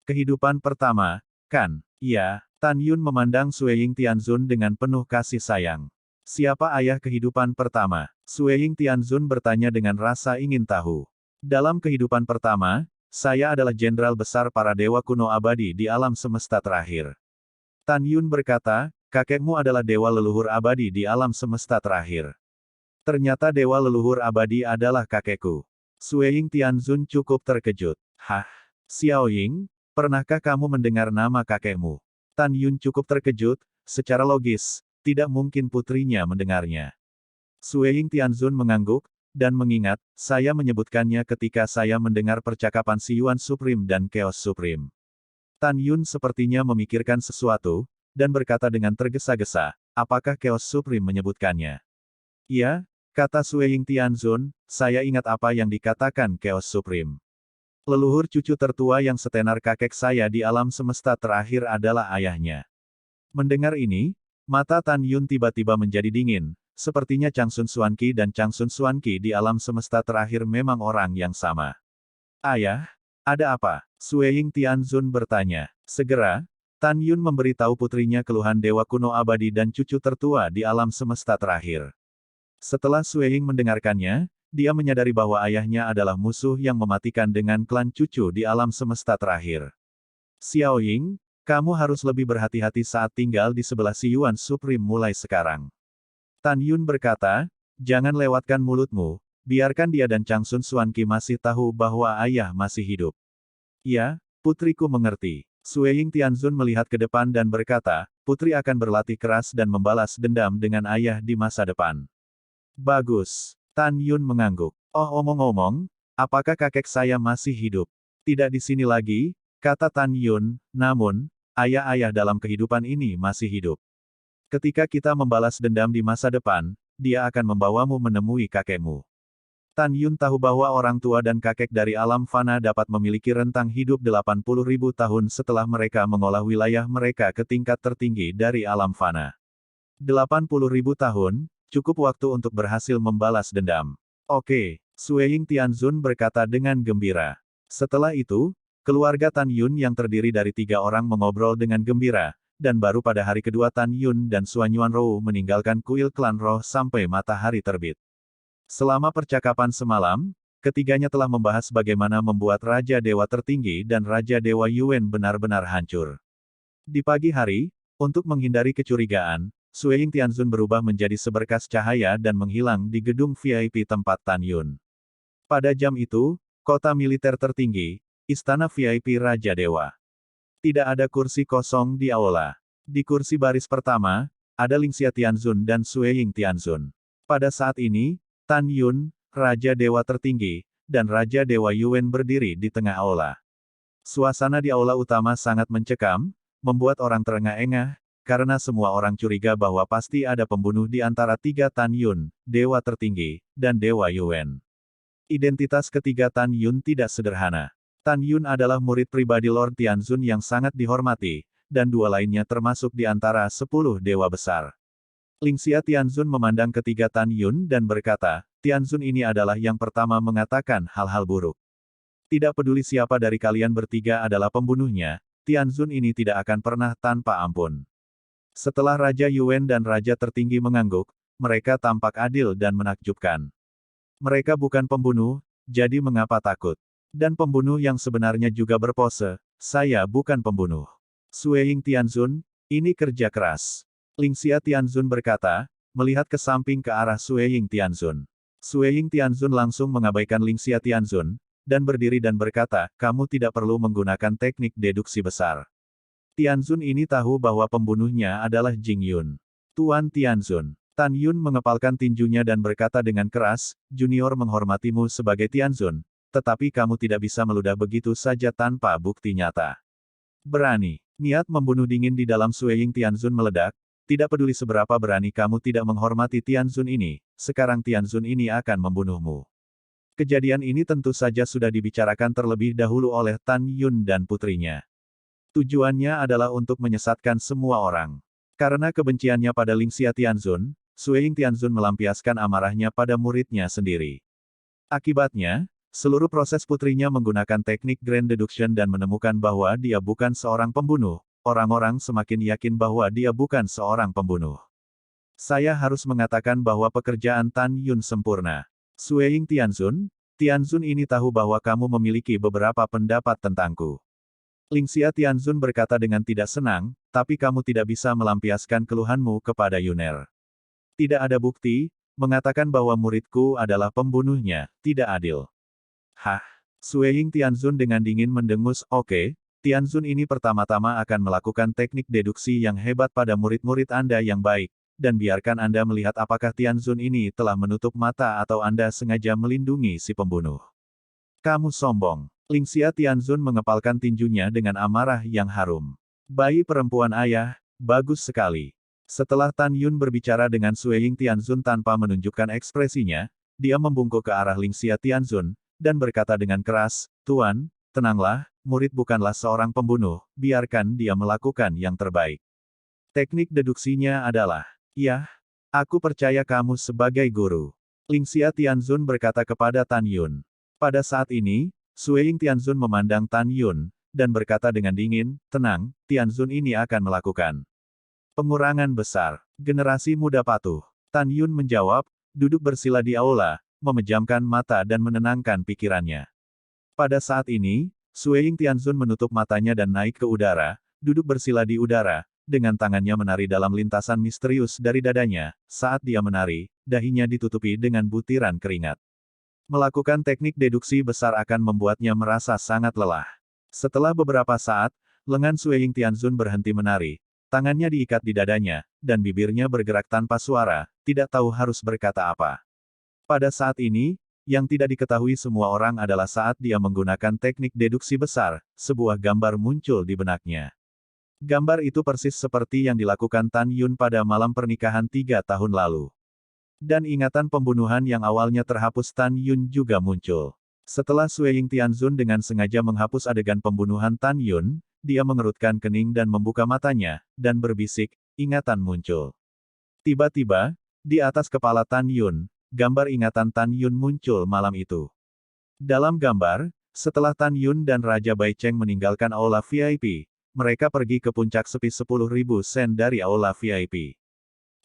Kehidupan pertama, kan? Iya, Tan Yun memandang Sui Ying Tianzun dengan penuh kasih sayang. Siapa ayah kehidupan pertama? Sui Ying Tianzun bertanya dengan rasa ingin tahu. Dalam kehidupan pertama, saya adalah jenderal besar para dewa kuno abadi di alam semesta terakhir. Tan Yun berkata, kakekmu adalah dewa leluhur abadi di alam semesta terakhir. Ternyata dewa leluhur abadi adalah kakekku. Sui Ying Tianzun cukup terkejut. Hah? Xiao Ying, pernahkah kamu mendengar nama kakekmu? Tan Yun cukup terkejut, secara logis, tidak mungkin putrinya mendengarnya. Sui Ying Tianzun mengangguk, dan mengingat, saya menyebutkannya ketika saya mendengar percakapan Si Yuan Supreme dan Chaos Supreme. Tan Yun sepertinya memikirkan sesuatu, dan berkata dengan tergesa-gesa, apakah Chaos Supreme menyebutkannya? Iya, kata Sui Ying Tianzun, saya ingat apa yang dikatakan Chaos Supreme. Leluhur cucu tertua yang setenar kakek saya di alam semesta terakhir adalah ayahnya. Mendengar ini, mata Tan Yun tiba-tiba menjadi dingin. Sepertinya Changsun Xuanqi dan Changsun Xuanqi di alam semesta terakhir memang orang yang sama. Ayah, ada apa? Sui Ying Tianzun bertanya. Segera, Tan Yun memberitahu putrinya keluhan dewa kuno abadi dan cucu tertua di alam semesta terakhir. Setelah Sui Ying mendengarkannya, dia menyadari bahwa ayahnya adalah musuh yang mematikan dengan klan cucu di alam semesta terakhir. Xiao Ying, kamu harus lebih berhati-hati saat tinggal di sebelah Si Yuan Supreme mulai sekarang. Tan Yun berkata, jangan lewatkan mulutmu, biarkan dia dan Changsun Xuanqi masih tahu bahwa ayah masih hidup. Ya, putriku mengerti. Sui Ying Tianzun melihat ke depan dan berkata, putri akan berlatih keras dan membalas dendam dengan ayah di masa depan. Bagus. Tan Yun mengangguk. Oh omong-omong, apakah kakek saya masih hidup? Tidak di sini lagi, kata Tan Yun, namun, ayah-ayah dalam kehidupan ini masih hidup. Ketika kita membalas dendam di masa depan, dia akan membawamu menemui kakekmu. Tan Yun tahu bahwa orang tua dan kakek dari alam fana dapat memiliki rentang hidup 80.000 tahun setelah mereka mengolah wilayah mereka ke tingkat tertinggi dari alam fana. 80.000 tahun, cukup waktu untuk berhasil membalas dendam. Oke, Sui Ying Tianzun berkata dengan gembira. Setelah itu, keluarga Tan Yun yang terdiri dari 3 orang mengobrol dengan gembira, dan baru pada hari kedua Tan Yun dan Suan Yuanrou meninggalkan kuil klan roh sampai matahari terbit. Selama percakapan semalam, ketiganya telah membahas bagaimana membuat Raja Dewa tertinggi dan Raja Dewa Yuan benar-benar hancur. Di pagi hari, untuk menghindari kecurigaan, Sui Ying Tianzun berubah menjadi seberkas cahaya dan menghilang di gedung VIP tempat Tan Yun. Pada jam itu, kota militer tertinggi, istana VIP Raja Dewa. Tidak ada kursi kosong di aula. Di kursi baris pertama, ada Lingxia Tianzun dan Sui Ying Tianzun. Pada saat ini, Tan Yun, Raja Dewa tertinggi, dan Raja Dewa Yuan berdiri di tengah aula. Suasana di aula utama sangat mencekam, membuat orang terengah-engah, karena semua orang curiga bahwa pasti ada pembunuh di antara 3 Tan Yun, Dewa tertinggi, dan Dewa Yuan. Identitas ketiga Tan Yun tidak sederhana. Tan Yun adalah murid pribadi Lord Tianzun yang sangat dihormati, dan 2 lainnya termasuk di antara 10 dewa besar. Lingxia Tianzun memandang ketiga Tan Yun dan berkata, Tianzun ini adalah yang pertama mengatakan hal-hal buruk. Tidak peduli siapa dari kalian bertiga adalah pembunuhnya, Tianzun ini tidak akan pernah tanpa ampun. Setelah Raja Yuan dan Raja tertinggi mengangguk, mereka tampak adil dan menakjubkan. Mereka bukan pembunuh, jadi mengapa takut? Dan pembunuh yang sebenarnya juga berpose, saya bukan pembunuh. Sue Ying Tianzun, ini kerja keras. Lingxia Tianzun berkata, melihat ke samping ke arah Sue Ying Tianzun. Sue Ying Tianzun langsung mengabaikan Lingxia Tianzun, dan berdiri dan berkata, kamu tidak perlu menggunakan teknik deduksi besar. Tianzun ini tahu bahwa pembunuhnya adalah Jing Yun. Tuan Tianzun. Tan Yun mengepalkan tinjunya dan berkata dengan keras, junior menghormatimu sebagai Tianzun, tetapi kamu tidak bisa meludah begitu saja tanpa bukti nyata. Berani. Niat membunuh dingin di dalam Sue Ying Tianzun meledak, tidak peduli seberapa berani kamu tidak menghormati Tianzun ini, sekarang Tianzun ini akan membunuhmu. Kejadian ini tentu saja sudah dibicarakan terlebih dahulu oleh Tan Yun dan putrinya. Tujuannya adalah untuk menyesatkan semua orang. Karena kebenciannya pada Lingxia Tianzun, Sue Ying Tianzun melampiaskan amarahnya pada muridnya sendiri. Akibatnya, seluruh proses putrinya menggunakan teknik Grand Deduction dan menemukan bahwa dia bukan seorang pembunuh. Orang-orang semakin yakin bahwa dia bukan seorang pembunuh. Saya harus mengatakan bahwa pekerjaan Tan Yun sempurna. Sue Ying Tianzun, Tianzun ini tahu bahwa kamu memiliki beberapa pendapat tentangku. Lingxia Tianzun berkata dengan tidak senang, tapi kamu tidak bisa melampiaskan keluhanmu kepada Yuner. Tidak ada bukti, mengatakan bahwa muridku adalah pembunuhnya, tidak adil. Hah? Sue Ying Tianzun dengan dingin mendengus, oke, Tianzun ini pertama-tama akan melakukan teknik deduksi yang hebat pada murid-murid Anda yang baik, dan biarkan Anda melihat apakah Tianzun ini telah menutup mata atau Anda sengaja melindungi si pembunuh. Kamu sombong. Lingxia Tianzun mengepalkan tinjunya dengan amarah yang harum. Bayi perempuan ayah, bagus sekali. Setelah Tan Yun berbicara dengan Sue Ying Tianzun tanpa menunjukkan ekspresinya, dia membungkuk ke arah Lingxia Tianzun, dan berkata dengan keras, Tuan, tenanglah, murid bukanlah seorang pembunuh, biarkan dia melakukan yang terbaik. Teknik deduksinya adalah, ya, aku percaya kamu sebagai guru. Lingxia Tianzun berkata kepada Tan Yun. Pada saat ini, Sue Ying Tianzun memandang Tan Yun, dan berkata dengan dingin, tenang, Tianzun ini akan melakukan pengurangan besar. Generasi muda patuh. Tan Yun menjawab, duduk bersila di aula, memejamkan mata dan menenangkan pikirannya. Pada saat ini, Sue Ying Tianzun menutup matanya dan naik ke udara, duduk bersila di udara, dengan tangannya menari dalam lintasan misterius dari dadanya. Saat dia menari, dahinya ditutupi dengan butiran keringat. Melakukan teknik deduksi besar akan membuatnya merasa sangat lelah. Setelah beberapa saat, lengan Sue Ying Tianzun berhenti menari, tangannya diikat di dadanya, dan bibirnya bergerak tanpa suara, tidak tahu harus berkata apa. Pada saat ini, yang tidak diketahui semua orang adalah saat dia menggunakan teknik deduksi besar, sebuah gambar muncul di benaknya. Gambar itu persis seperti yang dilakukan Tan Yun pada malam pernikahan 3 tahun lalu. Dan ingatan pembunuhan yang awalnya terhapus Tan Yun juga muncul. Setelah Sue Ying Tianzun dengan sengaja menghapus adegan pembunuhan Tan Yun, dia mengerutkan kening dan membuka matanya, dan berbisik, ingatan muncul. Tiba-tiba, di atas kepala Tan Yun, gambar ingatan Tan Yun muncul malam itu. Dalam gambar, setelah Tan Yun dan Raja Bai Cheng meninggalkan aula VIP, mereka pergi ke puncak sepi 10.000 sen dari aula VIP.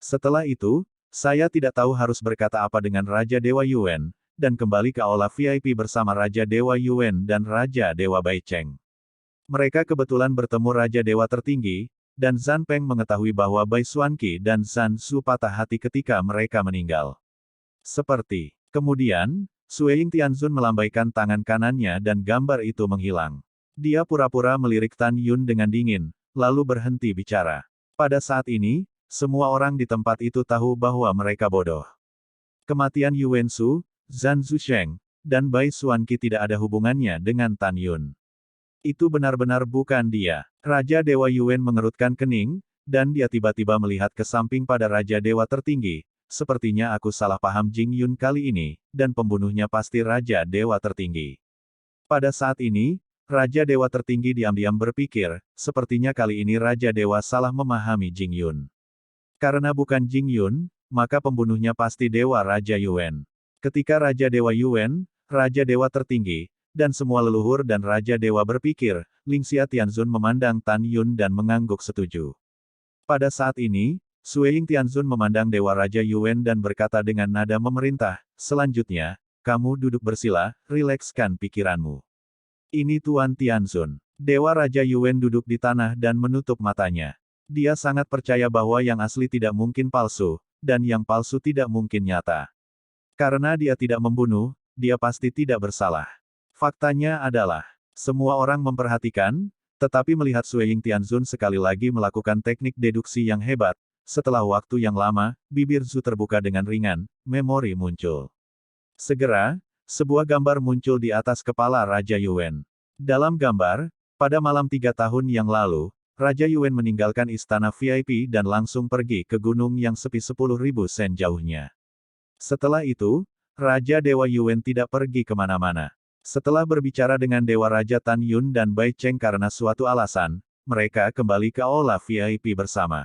Setelah itu, saya tidak tahu harus berkata apa dengan Raja Dewa Yuan, dan kembali ke aula VIP bersama Raja Dewa Yuan dan Raja Dewa Bai Cheng. Mereka kebetulan bertemu Raja Dewa tertinggi, dan Zhan Peng mengetahui bahwa Bai Xuanqi dan Zhan Su patah hati ketika mereka meninggal. Seperti. Kemudian, Sue Ying Tianzun melambaikan tangan kanannya dan gambar itu menghilang. Dia pura-pura melirik Tan Yun dengan dingin, lalu berhenti bicara. Pada saat ini, semua orang di tempat itu tahu bahwa mereka bodoh. Kematian Yuan Shu, Zhan Zusheng, dan Bai Xuanqi tidak ada hubungannya dengan Tan Yun. Itu benar-benar bukan dia. Raja Dewa Yuan mengerutkan kening, dan dia tiba-tiba melihat ke samping pada Raja Dewa tertinggi. Sepertinya aku salah paham Jing Yun kali ini, dan pembunuhnya pasti Raja Dewa tertinggi. Pada saat ini, Raja Dewa tertinggi diam-diam berpikir, sepertinya kali ini Raja Dewa salah memahami Jing Yun. Karena bukan Jing Yun, maka pembunuhnya pasti Dewa Raja Yuan. Ketika Raja Dewa Yuan, Raja Dewa tertinggi, dan semua leluhur dan Raja Dewa berpikir, Lingxia Tianzun memandang Tan Yun dan mengangguk setuju. Pada saat ini, Sui Tianzun memandang Dewa Raja Yuan dan berkata dengan nada memerintah, selanjutnya, kamu duduk bersila, rilekskan pikiranmu. Ini Tuan Tianzun. Dewa Raja Yuan duduk di tanah dan menutup matanya. Dia sangat percaya bahwa yang asli tidak mungkin palsu, dan yang palsu tidak mungkin nyata. Karena dia tidak membunuh, dia pasti tidak bersalah. Faktanya adalah, semua orang memperhatikan, tetapi melihat Sui Tianzun sekali lagi melakukan teknik deduksi yang hebat, setelah waktu yang lama, bibir Zhu terbuka dengan ringan, memori muncul. Segera, sebuah gambar muncul di atas kepala Raja Yuan. Dalam gambar, pada malam 3 tahun yang lalu, Raja Yuan meninggalkan istana VIP dan langsung pergi ke gunung yang sepi 10.000 sen jauhnya. Setelah itu, Raja Dewa Yuan tidak pergi kemana-mana. Setelah berbicara dengan Dewa Raja Tan Yun dan Bai Cheng karena suatu alasan, mereka kembali ke aula VIP bersama.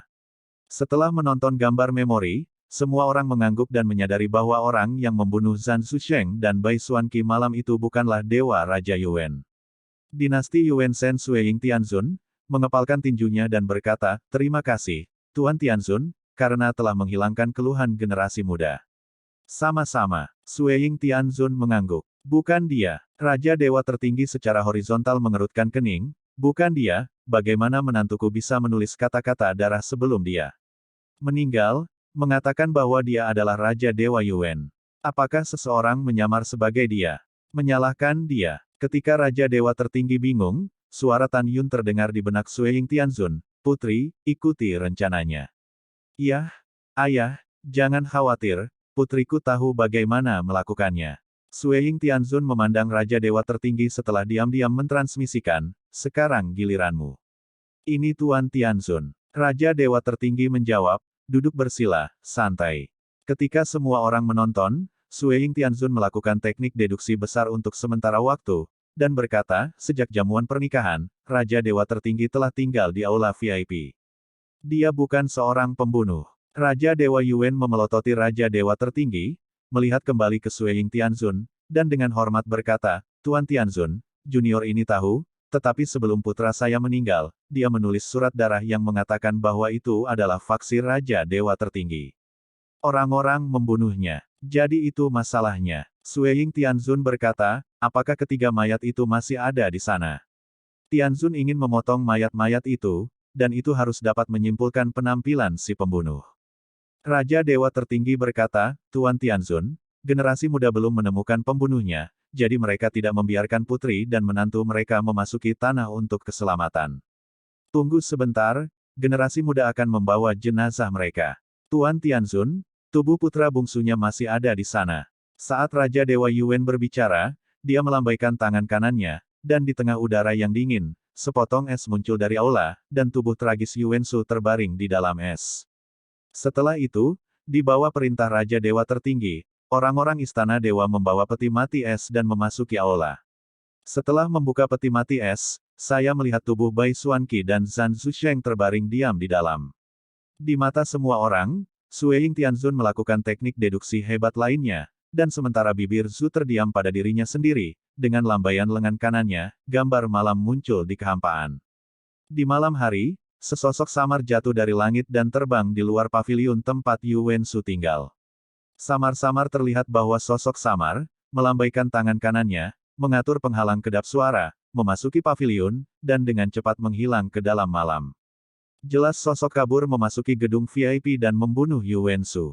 Setelah menonton gambar memori, semua orang mengangguk dan menyadari bahwa orang yang membunuh Zhan Zusheng dan Bai Xuanqi malam itu bukanlah Dewa Raja Yuan. Dinasti Yuan Shen Sui Tianzun mengepalkan tinjunya dan berkata, terima kasih, Tuan Tianzun, karena telah menghilangkan keluhan generasi muda. Sama-sama, Sui Tianzun mengangguk. Bukan dia, Raja Dewa tertinggi secara horizontal mengerutkan kening, bukan dia, bagaimana menantuku bisa menulis kata-kata darah sebelum dia meninggal, mengatakan bahwa dia adalah Raja Dewa Yuan. Apakah seseorang menyamar sebagai dia? Menyalahkan dia. Ketika Raja Dewa tertinggi bingung, suara Tan Yun terdengar di benak Sui Tianzun, putri, ikuti rencananya. Iya, ayah, jangan khawatir, putriku tahu bagaimana melakukannya. Sui Tianzun memandang Raja Dewa tertinggi setelah diam-diam mentransmisikan, sekarang giliranmu. Ini Tuan Tianzun. Raja Dewa tertinggi menjawab, duduk bersila, santai. Ketika semua orang menonton, Sui Tianzun melakukan teknik deduksi besar untuk sementara waktu, dan berkata, sejak jamuan pernikahan, Raja Dewa tertinggi telah tinggal di aula VIP. Dia bukan seorang pembunuh. Raja Dewa Yuan memelototi Raja Dewa tertinggi, melihat kembali ke Sui Tianzun, dan dengan hormat berkata, Tuan Tianzun, junior ini tahu, tetapi sebelum putra saya meninggal, dia menulis surat darah yang mengatakan bahwa itu adalah faksi Raja Dewa tertinggi. Orang-orang membunuhnya. Jadi itu masalahnya. Sui Tianzun berkata, apakah ketiga mayat itu masih ada di sana? Tianzun ingin memotong mayat-mayat itu, dan itu harus dapat menyimpulkan penampilan si pembunuh. Raja Dewa tertinggi berkata, Tuan Tianzun, generasi muda belum menemukan pembunuhnya, jadi mereka tidak membiarkan putri dan menantu mereka memasuki tanah untuk keselamatan. Tunggu sebentar, generasi muda akan membawa jenazah mereka. Tuan Tianzun, tubuh putra bungsunya masih ada di sana. Saat Raja Dewa Yuan berbicara, dia melambaikan tangan kanannya, dan di tengah udara yang dingin, sepotong es muncul dari aula, dan tubuh tragis Yuan Shu terbaring di dalam es. Setelah itu, di bawah perintah Raja Dewa tertinggi, orang-orang istana dewa membawa peti mati es dan memasuki aula. Setelah membuka peti mati es, saya melihat tubuh Bai Xuanqi dan Zhan Zusheng terbaring diam di dalam. Di mata semua orang, Sui Tianzun melakukan teknik deduksi hebat lainnya, dan sementara bibir Zhu terdiam pada dirinya sendiri, dengan lambaian lengan kanannya, gambar malam muncul di kehampaan. Di malam hari, sesosok samar jatuh dari langit dan terbang di luar paviliun tempat Yuan Shu tinggal. Samar-samar terlihat bahwa sosok samar, melambaikan tangan kanannya, mengatur penghalang kedap suara, memasuki paviliun, dan dengan cepat menghilang ke dalam malam. Jelas sosok kabur memasuki gedung VIP dan membunuh Yuan Shu.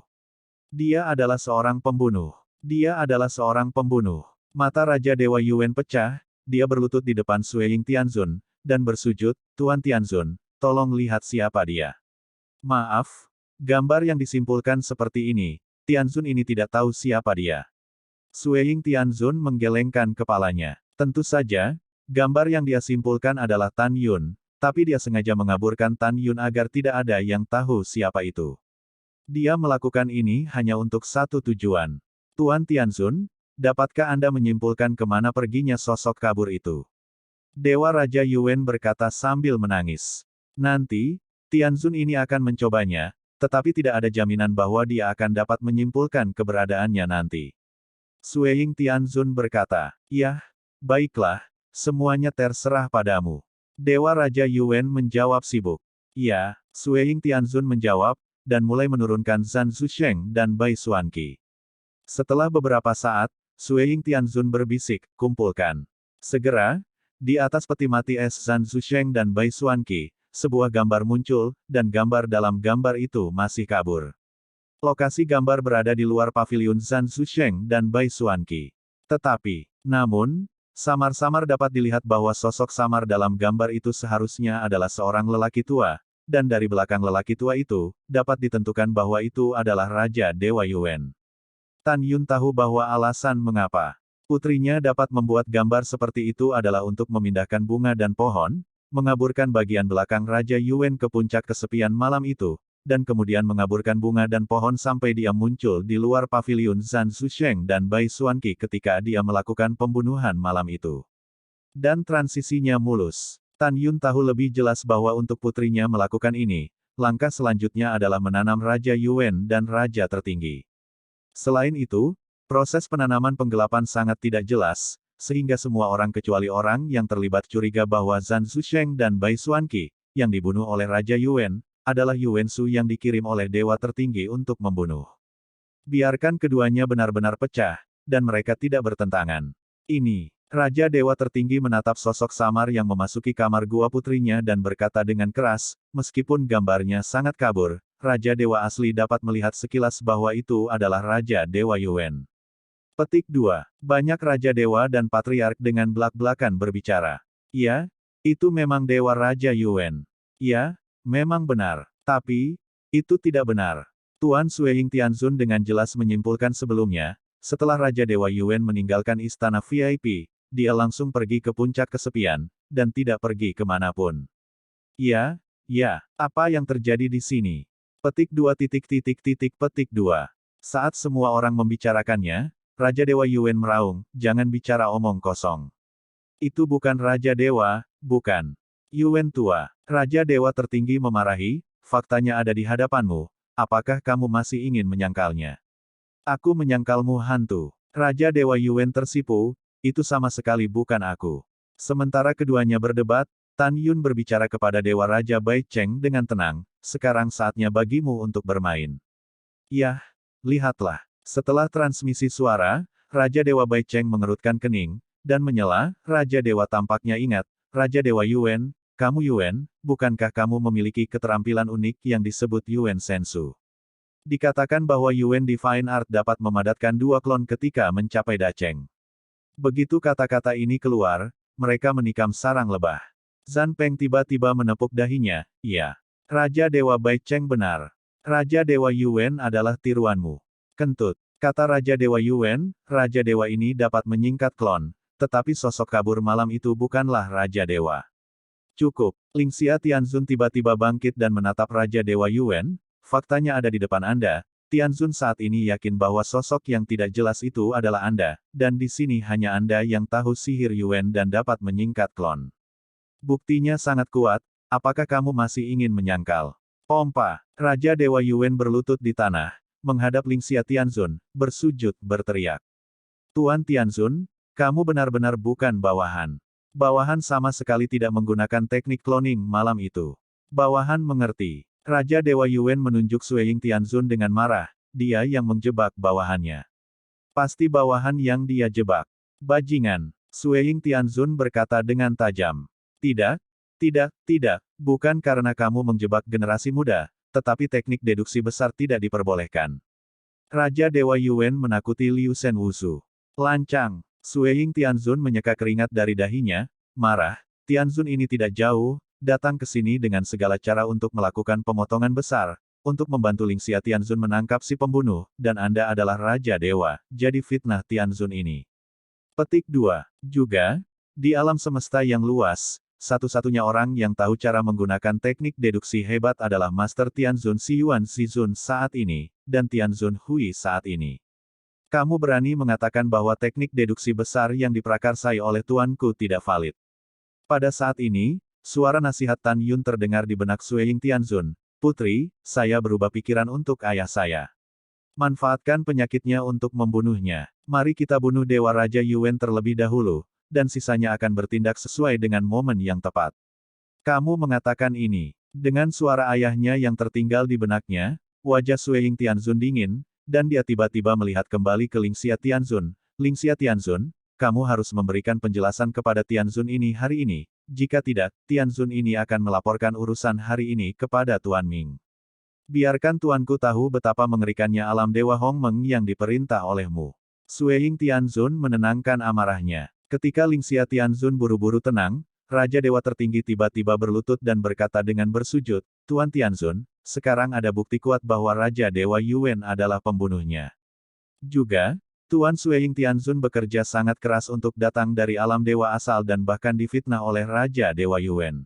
Dia adalah seorang pembunuh. Dia adalah seorang pembunuh. Mata Raja Dewa Yuan pecah, dia berlutut di depan Sui Tianzun, dan bersujud, Tuan Tianzun, tolong lihat siapa dia. Maaf, gambar yang disimpulkan seperti ini, Tianzun ini tidak tahu siapa dia. Sui Tianzun menggelengkan kepalanya. Tentu saja, gambar yang dia simpulkan adalah Tan Yun, tapi dia sengaja mengaburkan Tan Yun agar tidak ada yang tahu siapa itu. Dia melakukan ini hanya untuk satu tujuan. Tuan Tianzun, dapatkah Anda menyimpulkan kemana perginya sosok kabur itu? Dewa Raja Yuan berkata sambil menangis. Nanti, Tianzun ini akan mencobanya, tetapi tidak ada jaminan bahwa dia akan dapat menyimpulkan keberadaannya nanti. Sui Tianzun berkata, "Yah, baiklah, semuanya terserah padamu." Dewa Raja Yuan menjawab sibuk. "Ya," Sui Tianzun menjawab, dan mulai menurunkan Zhan Zusheng dan Bai Xuanqi. Setelah beberapa saat, Sui Ying Tianzun berbisik, kumpulkan. Segera, di atas peti mati es Zhan Zusheng dan Bai Xuanqi, sebuah gambar muncul, dan gambar dalam gambar itu masih kabur. Lokasi gambar berada di luar paviliun Zhan Zusheng dan Bai Xuanqi. Namun, samar-samar dapat dilihat bahwa sosok samar dalam gambar itu seharusnya adalah seorang lelaki tua, dan dari belakang lelaki tua itu, dapat ditentukan bahwa itu adalah Raja Dewa Yuan. Tan Yun tahu bahwa alasan mengapa putrinya dapat membuat gambar seperti itu adalah untuk memindahkan bunga dan pohon, mengaburkan bagian belakang Raja Yuan ke puncak kesepian malam itu, dan kemudian mengaburkan bunga dan pohon sampai dia muncul di luar paviliun Zhan Zusheng dan Bai Xuanqi ketika dia melakukan pembunuhan malam itu. Dan transisinya mulus. Tan Yun tahu lebih jelas bahwa untuk putrinya melakukan ini, langkah selanjutnya adalah menanam Raja Yuan dan Raja tertinggi. Selain itu, proses penanaman penggelapan sangat tidak jelas, sehingga semua orang kecuali orang yang terlibat curiga bahwa Zhan Zusheng dan Bai Xuanqi, yang dibunuh oleh Raja Yuan, adalah Yuan Shu yang dikirim oleh Dewa Tertinggi untuk membunuh. Biarkan keduanya benar-benar pecah, dan mereka tidak bertentangan. Ini, Raja Dewa Tertinggi menatap sosok samar yang memasuki kamar gua putrinya dan berkata dengan keras, meskipun gambarnya sangat kabur, Raja Dewa asli dapat melihat sekilas bahwa itu adalah Raja Dewa Yuan. Petik 2. Banyak Raja Dewa dan Patriark dengan belak-belakan berbicara. Ya, itu memang Dewa Raja Yuan. Ya, memang benar. Tapi, itu tidak benar. Tuan Sui Ying Tianzun dengan jelas menyimpulkan sebelumnya, setelah Raja Dewa Yuan meninggalkan istana VIP, dia langsung pergi ke puncak kesepian, dan tidak pergi kemanapun. Ya, apa yang terjadi di sini? Petik 2. Petik 2. Saat semua orang membicarakannya, Raja Dewa Yuan meraung, jangan bicara omong kosong. Itu bukan Raja Dewa, bukan. Yuan tua. Raja Dewa Tertinggi memarahi, faktanya ada di hadapanmu, apakah kamu masih ingin menyangkalnya? Aku menyangkalmu hantu. Raja Dewa Yuan tersipu, itu sama sekali bukan aku. Sementara keduanya berdebat, Tan Yun berbicara kepada Dewa Raja Bai Cheng dengan tenang, sekarang saatnya bagimu untuk bermain. Yah, lihatlah. Setelah transmisi suara, Raja Dewa Bai Cheng mengerutkan kening, dan menyela, Raja Dewa tampaknya ingat, Raja Dewa Yuan, kamu Yuan, bukankah kamu memiliki keterampilan unik yang disebut Yuan Sensu? Dikatakan bahwa Yuan Divine Art dapat memadatkan dua klon ketika mencapai Dacheng. Begitu kata-kata ini keluar, mereka menikam sarang lebah. Zhan Peng tiba-tiba menepuk dahinya, iya. Raja Dewa Bai Cheng benar. Raja Dewa Yuan adalah tiruanmu. Kentut. Kata Raja Dewa Yuan, Raja Dewa ini dapat menyingkat klon, tetapi sosok kabur malam itu bukanlah Raja Dewa. Cukup. Lingxia Tianzun tiba-tiba bangkit dan menatap Raja Dewa Yuan, faktanya ada di depan Anda. Tianzun saat ini yakin bahwa sosok yang tidak jelas itu adalah Anda, dan di sini hanya Anda yang tahu sihir Yuan dan dapat menyingkat klon. Buktinya sangat kuat, apakah kamu masih ingin menyangkal? Pompa. Raja Dewa Yuan berlutut di tanah, menghadap Lingxia Tianzun, bersujud berteriak. Tuan Tianzun, kamu benar-benar bukan bawahan. Bawahan sama sekali tidak menggunakan teknik cloning malam itu. Bawahan mengerti. Raja Dewa Yuan menunjuk Sui Ying Tianzun dengan marah, dia yang menjebak bawahannya. Pasti bawahan yang dia jebak. Bajingan. Sui Ying Tianzun berkata dengan tajam. Tidak, bukan karena kamu menjebak generasi muda, tetapi teknik deduksi besar tidak diperbolehkan. Raja Dewa Yuan menakuti Liu Shen Wusu. Lancang. Sui Ying Tianzun menyeka keringat dari dahinya, marah, Tianzun ini tidak jauh, datang ke sini dengan segala cara untuk melakukan pemotongan besar, untuk membantu Lingxia Tianzun menangkap si pembunuh, dan Anda adalah Raja Dewa, jadi fitnah Tianzun ini. Petik 2. Juga, di alam semesta yang luas, satu-satunya orang yang tahu cara menggunakan teknik deduksi hebat adalah Master Tianzun Xiyuan Xizun saat ini, dan Tianzun Hui saat ini. Kamu berani mengatakan bahwa teknik deduksi besar yang diprakarsai oleh tuanku tidak valid. Pada saat ini, suara nasihat Tan Yun terdengar di benak Sui Ying Tianzun, Putri, saya berubah pikiran untuk ayah saya. Manfaatkan penyakitnya untuk membunuhnya. Mari kita bunuh Dewa Raja Yuan terlebih dahulu, dan sisanya akan bertindak sesuai dengan momen yang tepat. Kamu mengatakan ini. Dengan suara ayahnya yang tertinggal di benaknya, Wajah Sui Tianzun dingin, dan dia tiba-tiba melihat kembali ke Lingxia Tianzun. Lingxia Tianzun, kamu harus memberikan penjelasan kepada Tianzun ini hari ini. Jika tidak, Tianzun ini akan melaporkan urusan hari ini kepada Tuan Ming. Biarkan tuanku tahu betapa mengerikannya alam Dewa Hongmeng yang diperintah olehmu. Sui Tianzun menenangkan amarahnya. Ketika Lingxia Tianzun buru-buru tenang, Raja Dewa Tertinggi tiba-tiba berlutut dan berkata dengan bersujud, Tuan Tianzun, sekarang ada bukti kuat bahwa Raja Dewa Yuan adalah pembunuhnya. Juga, Tuan Sui Tianzun bekerja sangat keras untuk datang dari alam dewa asal dan bahkan difitnah oleh Raja Dewa Yuan.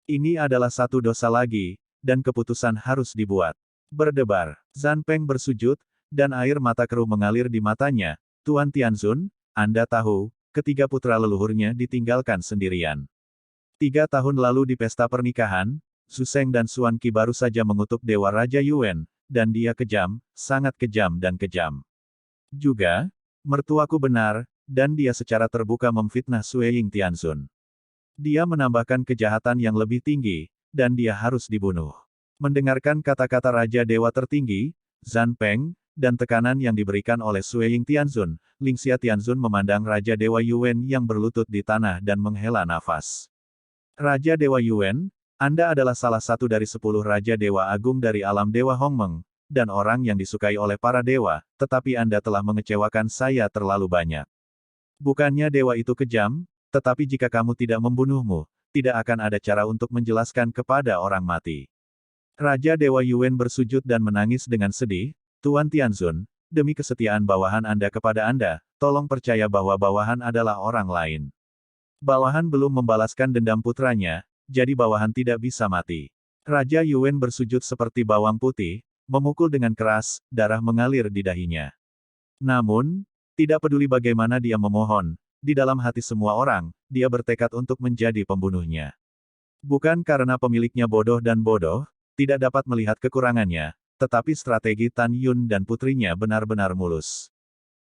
Ini adalah satu dosa lagi, dan keputusan harus dibuat. Berdebar, Zhan Peng bersujud, dan air mata keruh mengalir di matanya. Tuan Tianzun, Anda tahu, ketiga putra leluhurnya ditinggalkan sendirian. 3 tahun lalu di pesta pernikahan, Su Sheng dan Xuan Qi baru saja mengutuk Dewa Raja Yuan, dan dia kejam, sangat kejam dan kejam. Juga, mertuaku benar, dan dia secara terbuka memfitnah Sui Tianzun. Dia menambahkan kejahatan yang lebih tinggi, dan dia harus dibunuh. Mendengarkan kata-kata Raja Dewa Tertinggi, Zhan Peng, dan tekanan yang diberikan oleh Sui Tianzun, Lingxia Tianzun memandang Raja Dewa Yuan yang berlutut di tanah dan menghela nafas. Raja Dewa Yuan, Anda adalah salah satu dari 10 Raja Dewa Agung dari alam Dewa Hongmeng, dan orang yang disukai oleh para dewa, tetapi Anda telah mengecewakan saya terlalu banyak. Bukannya dewa itu kejam, tetapi jika kamu tidak membunuhmu, tidak akan ada cara untuk menjelaskan kepada orang mati. Raja Dewa Yuan bersujud dan menangis dengan sedih, Tuan Tianzun, demi kesetiaan bawahan Anda kepada Anda, tolong percaya bahwa bawahan adalah orang lain. Bawahan belum membalaskan dendam putranya, jadi bawahan tidak bisa mati. Raja Yuan bersujud seperti bawang putih, memukul dengan keras, darah mengalir di dahinya. Namun, tidak peduli bagaimana dia memohon, di dalam hati semua orang, dia bertekad untuk menjadi pembunuhnya. Bukan karena pemiliknya bodoh dan bodoh, tidak dapat melihat kekurangannya, tetapi strategi Tan Yun dan putrinya benar-benar mulus.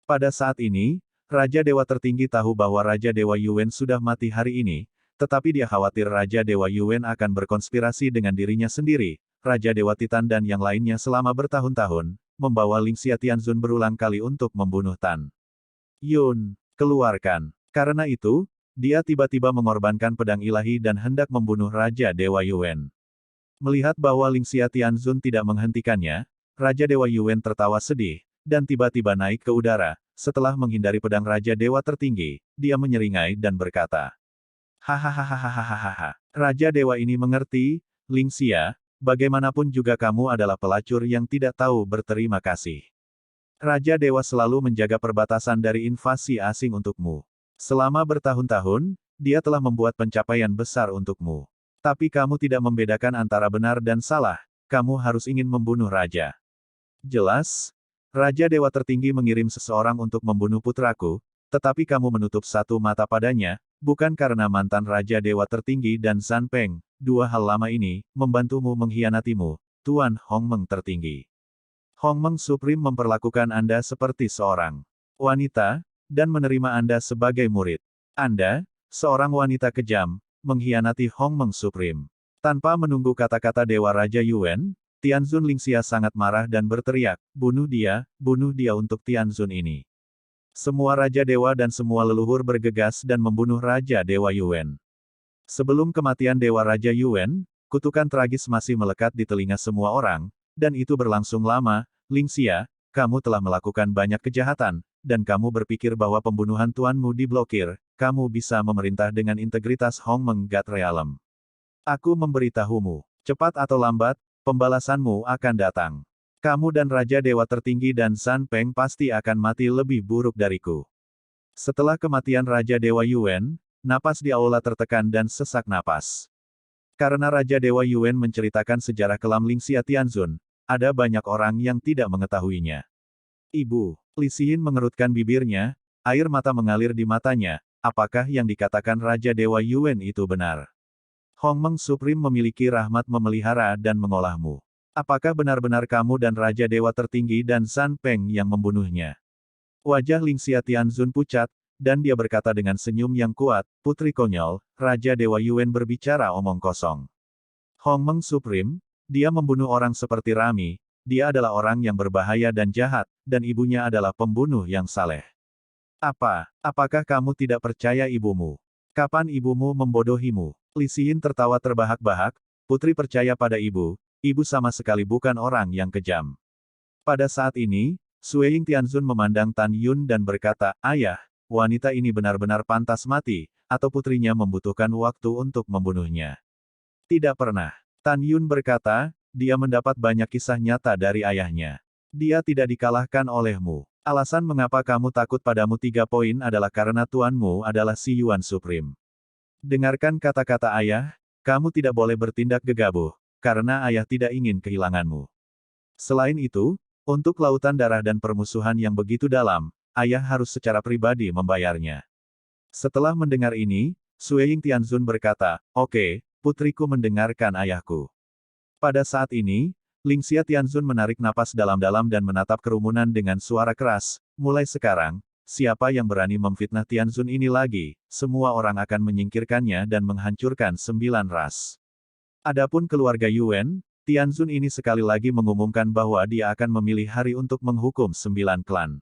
Pada saat ini, Raja Dewa Tertinggi tahu bahwa Raja Dewa Yuan sudah mati hari ini, tetapi dia khawatir Raja Dewa Yuan akan berkonspirasi dengan dirinya sendiri, Raja Dewa Titan dan yang lainnya selama bertahun-tahun, membawa Lingxia Tianzun berulang kali untuk membunuh Tan Yun. Keluarkan. Karena itu, dia tiba-tiba mengorbankan pedang ilahi dan hendak membunuh Raja Dewa Yuan. Melihat bahwa Lingxia Tianzun tidak menghentikannya, Raja Dewa Yuan tertawa sedih, dan tiba-tiba naik ke udara. Setelah menghindari pedang Raja Dewa Tertinggi, dia menyeringai dan berkata, Hahaha. Raja Dewa ini mengerti, Lingxia, bagaimanapun juga kamu adalah pelacur yang tidak tahu berterima kasih. Raja Dewa selalu menjaga perbatasan dari invasi asing untukmu. Selama bertahun-tahun, dia telah membuat pencapaian besar untukmu. Tapi kamu tidak membedakan antara benar dan salah, kamu harus ingin membunuh raja. Jelas, Raja Dewa Tertinggi mengirim seseorang untuk membunuh putraku, tetapi kamu menutup satu mata padanya, bukan karena mantan Raja Dewa Tertinggi dan Zhan Peng, dua hal lama ini, membantumu mengkhianatimu, Tuan Hongmeng Tertinggi. Hongmeng Supreme memperlakukan Anda seperti seorang wanita, dan menerima Anda sebagai murid. Anda, seorang wanita kejam, mengkhianati Hongmeng Supreme. Tanpa menunggu kata-kata Dewa Raja Yuan, Tianzun Lingxia sangat marah dan berteriak, bunuh dia untuk Tianzun ini. Semua Raja Dewa dan semua leluhur bergegas dan membunuh Raja Dewa Yuan. Sebelum kematian Dewa Raja Yuan, kutukan tragis masih melekat di telinga semua orang, dan itu berlangsung lama. Lingxia, kamu telah melakukan banyak kejahatan, dan kamu berpikir bahwa pembunuhan tuanmu diblokir, kamu bisa memerintah dengan integritas Hongmeng God Realm. Aku memberitahumu, cepat atau lambat, pembalasanmu akan datang. Kamu dan Raja Dewa Tertinggi dan Zhan Peng pasti akan mati lebih buruk dariku. Setelah kematian Raja Dewa Yuan, napas di aula tertekan dan sesak napas. Karena Raja Dewa Yuan menceritakan sejarah kelam Lingxia Tianzun, ada banyak orang yang tidak mengetahuinya. Ibu, Li Xin mengerutkan bibirnya, air mata mengalir di matanya, apakah yang dikatakan Raja Dewa Yuan itu benar? Hongmeng Supreme memiliki rahmat memelihara dan mengolahmu. Apakah benar-benar kamu dan Raja Dewa Tertinggi dan Zhan Peng yang membunuhnya? Wajah Lingxia Tianzun pucat, dan dia berkata dengan senyum yang kuat, putri konyol, Raja Dewa Yuan berbicara omong kosong. Hongmeng Supreme, dia membunuh orang seperti Rami, dia adalah orang yang berbahaya dan jahat, dan ibunya adalah pembunuh yang saleh. Apakah kamu tidak percaya ibumu? Kapan ibumu membodohimu? Li Xin tertawa terbahak-bahak, putri percaya pada ibu sama sekali bukan orang yang kejam. Pada saat ini, Sue Ying Tianzun memandang Tan Yun dan berkata, "Ayah, wanita ini benar-benar pantas mati, atau putrinya membutuhkan waktu untuk membunuhnya." Tidak pernah. Tan Yun berkata, dia mendapat banyak kisah nyata dari ayahnya. Dia tidak dikalahkan olehmu. Alasan mengapa kamu takut padamu 3 poin adalah karena tuanmu adalah Si Yuan Supreme. Dengarkan kata-kata ayah, kamu tidak boleh bertindak gegabah, karena ayah tidak ingin kehilanganmu. Selain itu, untuk lautan darah dan permusuhan yang begitu dalam, ayah harus secara pribadi membayarnya. Setelah mendengar ini, Sue Ying Tianzun berkata, "Oke, putriku mendengarkan ayahku." Pada saat ini, Lingxia Tianzun menarik napas dalam-dalam dan menatap kerumunan dengan suara keras, "Mulai sekarang, siapa yang berani memfitnah Tianzun ini lagi, semua orang akan menyingkirkannya dan menghancurkan 9 ras." Adapun keluarga Yuan, Tianzun ini sekali lagi mengumumkan bahwa dia akan memilih hari untuk menghukum 9 klan.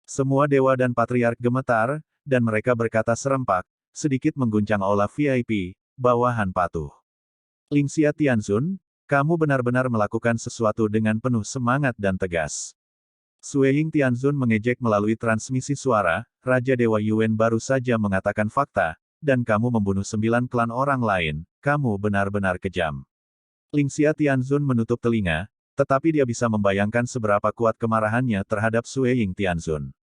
Semua dewa dan patriark gemetar, dan mereka berkata serempak, sedikit mengguncang aula VIP, bawahan patuh. Lingxia Tianzun, kamu benar-benar melakukan sesuatu dengan penuh semangat dan tegas. Sue Ying Tianzun mengejek melalui transmisi suara, Raja Dewa Yuan baru saja mengatakan fakta, dan kamu membunuh 9 klan orang lain, kamu benar-benar kejam. Lingxia Tianzun menutup telinga, tetapi dia bisa membayangkan seberapa kuat kemarahannya terhadap Sue Ying Tianzun.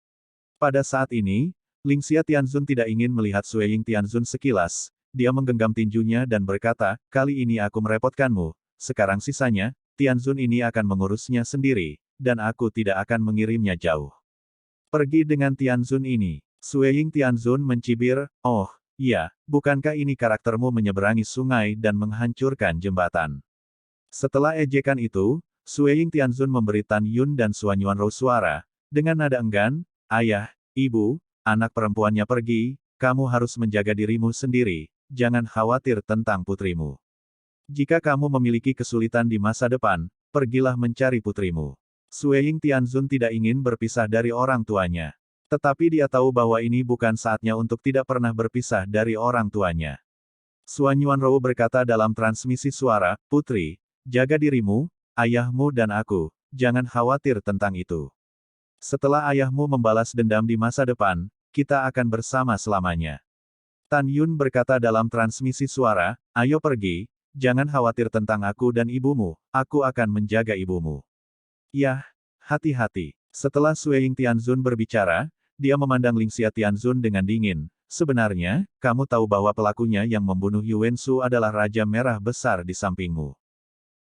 Pada saat ini, Lingxia Tianzun tidak ingin melihat Sue Ying Tianzun sekilas, dia menggenggam tinjunya dan berkata, "Kali ini aku merepotkanmu, sekarang sisanya, Tianzun ini akan mengurusnya sendiri, dan aku tidak akan mengirimnya jauh. Pergi dengan Tianzun ini." Sue Ying Tianzun mencibir, "Oh, iya, bukankah ini karaktermu menyeberangi sungai dan menghancurkan jembatan?" Setelah ejekan itu, Sue Ying Tianzun memberi Tan Yun dan Suanyuan Rou suara, dengan nada enggan, "Ayah, ibu, anak perempuannya pergi, kamu harus menjaga dirimu sendiri, jangan khawatir tentang putrimu. Jika kamu memiliki kesulitan di masa depan, pergilah mencari putrimu." Sue Ying Tianzun tidak ingin berpisah dari orang tuanya. Tetapi dia tahu bahwa ini bukan saatnya untuk tidak pernah berpisah dari orang tuanya. Suanyuan Rou berkata dalam transmisi suara, "Putri, jaga dirimu, ayahmu dan aku, jangan khawatir tentang itu. Setelah ayahmu membalas dendam di masa depan, kita akan bersama selamanya." Tan Yun berkata dalam transmisi suara, "Ayo pergi, jangan khawatir tentang aku dan ibumu, aku akan menjaga ibumu." Yah, hati-hati. Setelah Sue Ying Tianzun berbicara, dia memandang Lingxia Tianzun dengan dingin. "Sebenarnya, kamu tahu bahwa pelakunya yang membunuh Yuan Shu adalah Raja Merah Besar di sampingmu.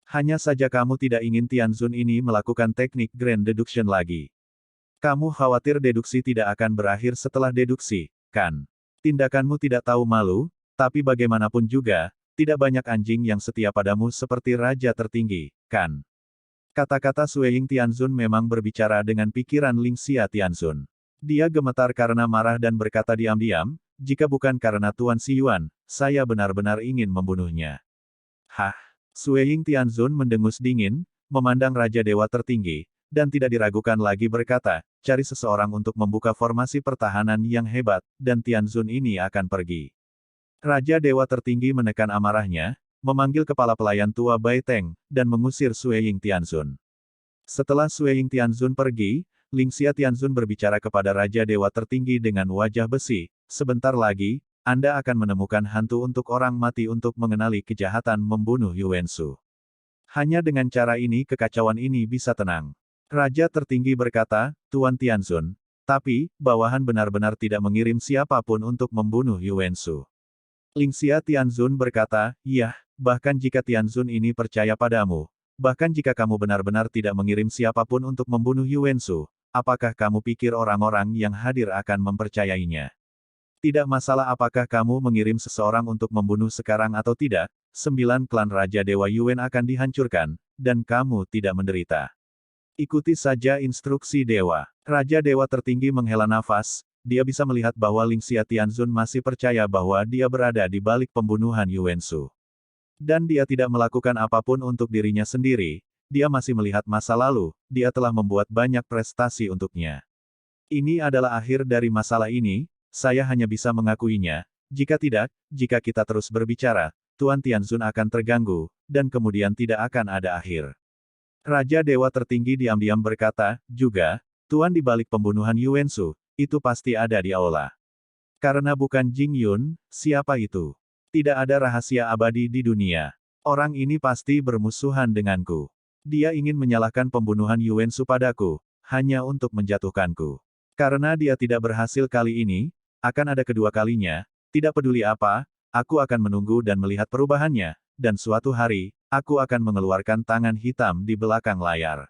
Hanya saja kamu tidak ingin Tianzun ini melakukan teknik Grand Deduction lagi. Kamu khawatir deduksi tidak akan berakhir setelah deduksi, kan? Tindakanmu tidak tahu malu, tapi bagaimanapun juga, tidak banyak anjing yang setia padamu seperti Raja Tertinggi, kan?" Kata-kata Sue Ying Tianzun memang berbicara dengan pikiran Lingxia Tianzun. Dia gemetar karena marah dan berkata diam-diam, "Jika bukan karena Tuan Si Yuan, saya benar-benar ingin membunuhnya." Hah? Sue Ying Tianzun mendengus dingin, memandang Raja Dewa Tertinggi, dan tidak diragukan lagi berkata, "Cari seseorang untuk membuka formasi pertahanan yang hebat, dan Tianzun ini akan pergi." Raja Dewa Tertinggi menekan amarahnya, memanggil kepala pelayan tua Bai Teng, dan mengusir Sue Ying Tianzun. Setelah Sue Ying Tianzun pergi, Lingxia Tianzun berbicara kepada Raja Dewa Tertinggi dengan wajah besi, "Sebentar lagi, Anda akan menemukan hantu untuk orang mati untuk mengenali kejahatan membunuh Yuan Shu. Hanya dengan cara ini kekacauan ini bisa tenang." Raja Tertinggi berkata, "Tuan Tianzun, tapi, bawahan benar-benar tidak mengirim siapapun untuk membunuh Yuan Shu." Lingxia Tianzun berkata, "Iya, bahkan jika Tianzun ini percaya padamu, bahkan jika kamu benar-benar tidak mengirim siapapun untuk membunuh Yuan Shu, apakah kamu pikir orang-orang yang hadir akan mempercayainya? Tidak masalah apakah kamu mengirim seseorang untuk membunuh sekarang atau tidak, 9 klan Raja Dewa Yuan akan dihancurkan, dan kamu tidak menderita. Ikuti saja instruksi Dewa." Raja Dewa Tertinggi menghela nafas, dia bisa melihat bahwa Lingxia Tianzun masih percaya bahwa dia berada di balik pembunuhan Yuan Shu. Dan dia tidak melakukan apapun untuk dirinya sendiri, dia masih melihat masa lalu, dia telah membuat banyak prestasi untuknya. Ini adalah akhir dari masalah ini, saya hanya bisa mengakuinya. Jika tidak, jika kita terus berbicara, Tuan Tianzun akan terganggu, dan kemudian tidak akan ada akhir. Raja Dewa Tertinggi diam-diam berkata, juga, Tuan di balik pembunuhan Yuansu, itu pasti ada di aula. Karena bukan Jing Yun, siapa itu? Tidak ada rahasia abadi di dunia. Orang ini pasti bermusuhan denganku. Dia ingin menyalahkan pembunuhan Yuansu padaku, hanya untuk menjatuhkanku. Karena dia tidak berhasil kali ini, akan ada kedua kalinya, tidak peduli apa, aku akan menunggu dan melihat perubahannya, dan suatu hari, aku akan mengeluarkan tangan hitam di belakang layar.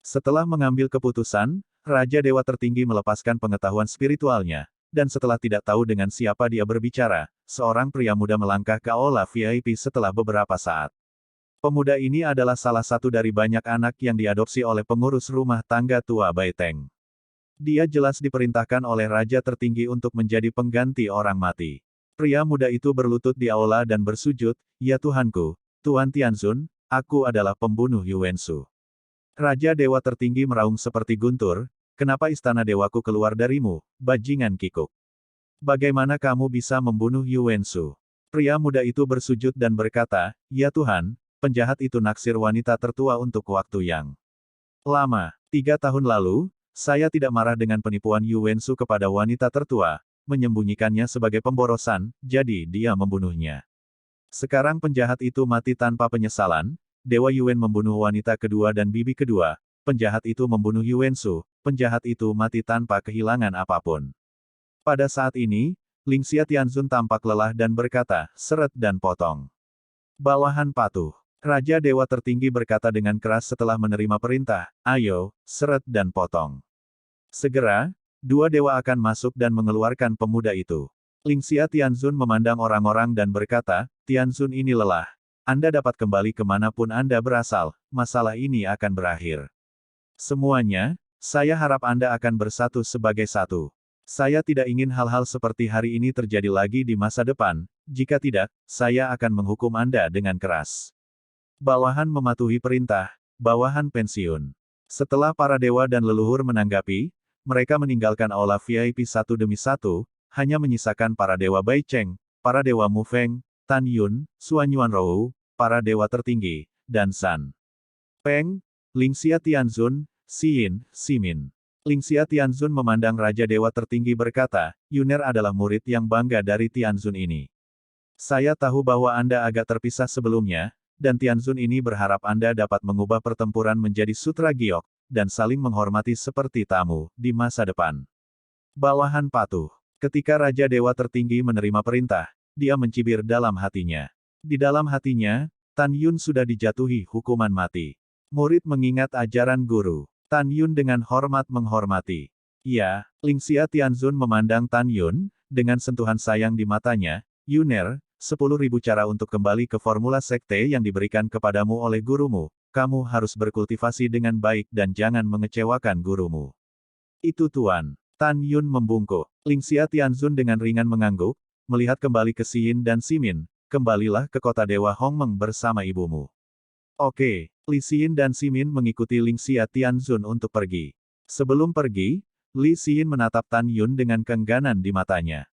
Setelah mengambil keputusan, Raja Dewa Tertinggi melepaskan pengetahuan spiritualnya, dan setelah tidak tahu dengan siapa dia berbicara, seorang pria muda melangkah ke aula VIP setelah beberapa saat. Pemuda ini adalah salah satu dari banyak anak yang diadopsi oleh pengurus rumah tangga tua Baiteng. Dia jelas diperintahkan oleh Raja Tertinggi untuk menjadi pengganti orang mati. Pria muda itu berlutut di aula dan bersujud, "Ya Tuhanku, Tuan Tianzun, aku adalah pembunuh Yuansu." Raja Dewa Tertinggi meraung seperti guntur, "Kenapa istana dewaku keluar darimu, bajingan kikuk? Bagaimana kamu bisa membunuh Yuansu?" Pria muda itu bersujud dan berkata, "Ya Tuhan, penjahat itu naksir wanita tertua untuk waktu yang lama. 3 tahun lalu, saya tidak marah dengan penipuan Yuansu kepada wanita tertua, menyembunyikannya sebagai pemborosan, jadi dia membunuhnya. Sekarang penjahat itu mati tanpa penyesalan, Dewa Yuan membunuh wanita kedua dan bibi kedua, penjahat itu membunuh Yuansu, penjahat itu mati tanpa kehilangan apapun." Pada saat ini, Lingxia Tianzun tampak lelah dan berkata, "Seret dan potong." Bawahan patuh. Raja Dewa Tertinggi berkata dengan keras setelah menerima perintah, "Ayo, seret dan potong." Segera, dua dewa akan masuk dan mengeluarkan pemuda itu. Lingxia Tianzun memandang orang-orang dan berkata, "Tianzun ini lelah. Anda dapat kembali kemanapun Anda berasal, masalah ini akan berakhir. Semuanya, saya harap Anda akan bersatu sebagai satu. Saya tidak ingin hal-hal seperti hari ini terjadi lagi di masa depan, jika tidak, saya akan menghukum Anda dengan keras." Bawahan mematuhi perintah, bawahan pensiun. Setelah para dewa dan leluhur menanggapi, mereka meninggalkan aula VIP satu demi satu, hanya menyisakan para dewa Bai Cheng, para dewa Mu Feng, Tan Yun, Suan Yuanrou, para dewa tertinggi, dan San Peng, Lingxia Tianzun, Xiyin, Ximin. Lingxia Tianzun memandang Raja Dewa Tertinggi berkata, "Yuner adalah murid yang bangga dari Tianzun ini. Saya tahu bahwa Anda agak terpisah sebelumnya, dan Tianzun ini berharap Anda dapat mengubah pertempuran menjadi sutra giok, dan saling menghormati seperti tamu, di masa depan." Bawahan patuh. Ketika Raja Dewa Tertinggi menerima perintah, dia mencibir dalam hatinya. Di dalam hatinya, Tan Yun sudah dijatuhi hukuman mati. Murid mengingat ajaran guru. Tan Yun dengan hormat menghormati. "Ya." Lingxia Tianzun memandang Tan Yun, dengan sentuhan sayang di matanya, "Yuner, 10.000 cara untuk kembali ke formula sekte yang diberikan kepadamu oleh gurumu. Kamu harus berkultivasi dengan baik dan jangan mengecewakan gurumu." "Itu Tuan." Tan Yun membungkuk. Lingxia Tianzun dengan ringan mengangguk, melihat kembali ke Xiyin dan Ximin, "Kembalilah ke kota Dewa Hongmeng bersama ibumu." Oke, Li Xiyin dan Ximin mengikuti Lingxia Tianzun untuk pergi. Sebelum pergi, Li Xiyin menatap Tan Yun dengan keengganan di matanya.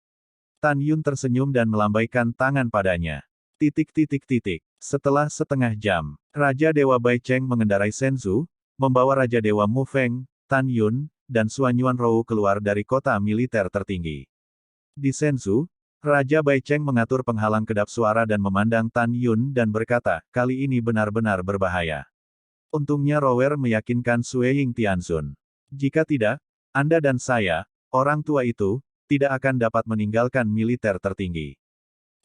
Tan Yun tersenyum dan melambaikan tangan padanya. Setelah setengah jam, Raja Dewa Bai Cheng mengendarai Shenzhou, membawa Raja Dewa Mu Feng, Tan Yun, dan Suan Yuanrou keluar dari kota militer tertinggi. Di Shenzhou, Raja Bai Cheng mengatur penghalang kedap suara dan memandang Tan Yun dan berkata, "Kali ini benar-benar berbahaya." Untungnya Rower meyakinkan Sui Ying Tianzun. "Jika tidak, Anda dan saya, orang tua itu, tidak akan dapat meninggalkan militer tertinggi."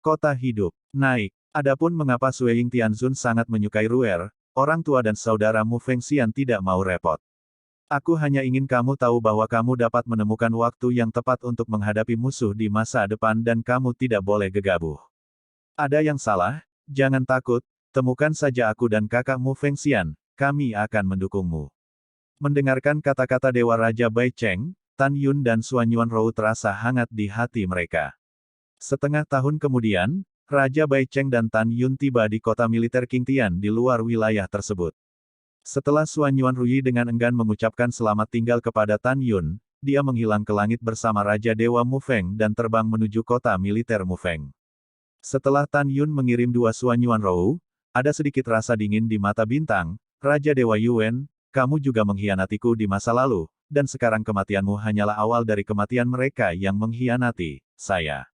Kota hidup, naik. Adapun mengapa Sui Ying Tianzun sangat menyukai Ruer, orang tua dan saudara Mu Fengxian tidak mau repot. "Aku hanya ingin kamu tahu bahwa kamu dapat menemukan waktu yang tepat untuk menghadapi musuh di masa depan dan kamu tidak boleh gegabah. Ada yang salah? Jangan takut, temukan saja aku dan kakak Mu Fengxian, kami akan mendukungmu." Mendengarkan kata-kata Dewa Raja Bai Cheng, Tan Yun dan Suan Yuanrou terasa hangat di hati mereka. Setengah tahun kemudian, Raja Bai Cheng dan Tan Yun tiba di kota militer Qingtian di luar wilayah tersebut. Setelah Suan Yuanruyi dengan enggan mengucapkan selamat tinggal kepada Tan Yun, dia menghilang ke langit bersama Raja Dewa Mufeng dan terbang menuju kota militer Mufeng. Setelah Tan Yun mengirim dua Suan Yuanrou, ada sedikit rasa dingin di mata bintang. Raja Dewa Yuan, kamu juga mengkhianatiku di masa lalu, dan sekarang kematianmu hanyalah awal dari kematian mereka yang mengkhianati saya.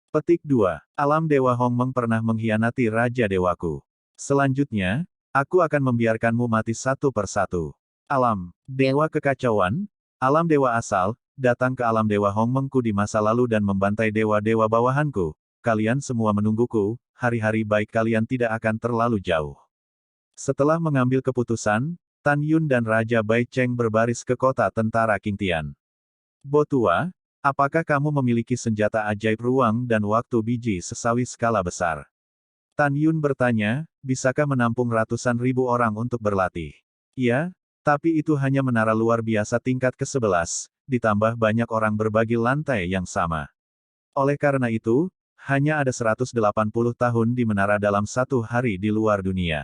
Petik 2. Alam Dewa Hongmeng pernah mengkhianati Raja Dewaku. Selanjutnya, aku akan membiarkanmu mati satu persatu. Alam Dewa Kekacauan, alam dewa asal, datang ke alam Dewa Hongmengku di masa lalu dan membantai dewa-dewa bawahanku. Kalian semua menungguku, hari-hari baik kalian tidak akan terlalu jauh. Setelah mengambil keputusan, Tan Yun dan Raja Bai Cheng berbaris ke kota tentara Qingtian. Botua, apakah kamu memiliki senjata ajaib ruang dan waktu biji sesawi skala besar? Tan Yun bertanya, bisakah menampung ratusan ribu orang untuk berlatih? Iya, tapi itu hanya menara luar biasa tingkat ke-11, ditambah banyak orang berbagi lantai yang sama. Oleh karena itu, hanya ada 180 tahun di menara dalam satu hari di luar dunia.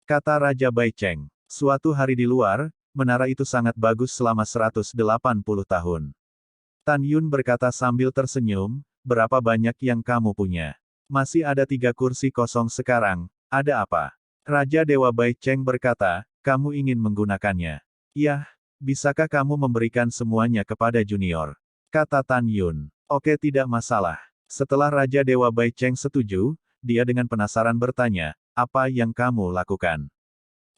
Kata Raja Bai Cheng, suatu hari di luar, menara itu sangat bagus selama 180 tahun. Tan Yun berkata sambil tersenyum, berapa banyak yang kamu punya? Masih ada 3 kursi kosong sekarang, ada apa? Raja Dewa Bai Cheng berkata, kamu ingin menggunakannya. Yah, bisakah kamu memberikan semuanya kepada junior? Kata Tan Yun, oke tidak masalah. Setelah Raja Dewa Bai Cheng setuju, dia dengan penasaran bertanya, apa yang kamu lakukan?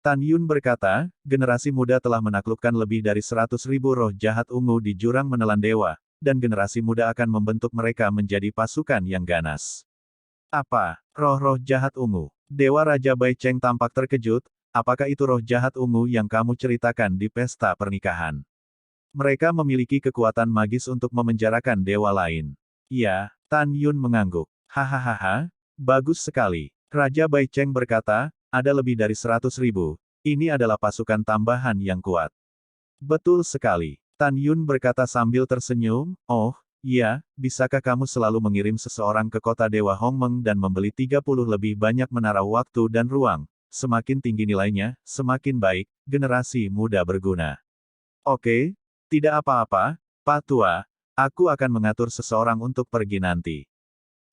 Tan Yun berkata, generasi muda telah menaklukkan lebih dari 100.000 roh jahat ungu di jurang menelan dewa, dan generasi muda akan membentuk mereka menjadi pasukan yang ganas. Apa? Roh-roh jahat ungu? Dewa Raja Bai Cheng tampak terkejut, apakah itu roh jahat ungu yang kamu ceritakan di pesta pernikahan? Mereka memiliki kekuatan magis untuk memenjarakan dewa lain. Ya, Tan Yun mengangguk. Hahaha, bagus sekali. Raja Bai Cheng berkata, ada lebih dari 100.000. Ini adalah pasukan tambahan yang kuat. Betul sekali. Tan Yun berkata sambil tersenyum, oh, iya, bisakah kamu selalu mengirim seseorang ke kota Dewa Hongmeng dan membeli 30 lebih banyak menara waktu dan ruang? Semakin tinggi nilainya, semakin baik, generasi muda berguna. Oke, tidak apa-apa, Pak Tua, aku akan mengatur seseorang untuk pergi nanti.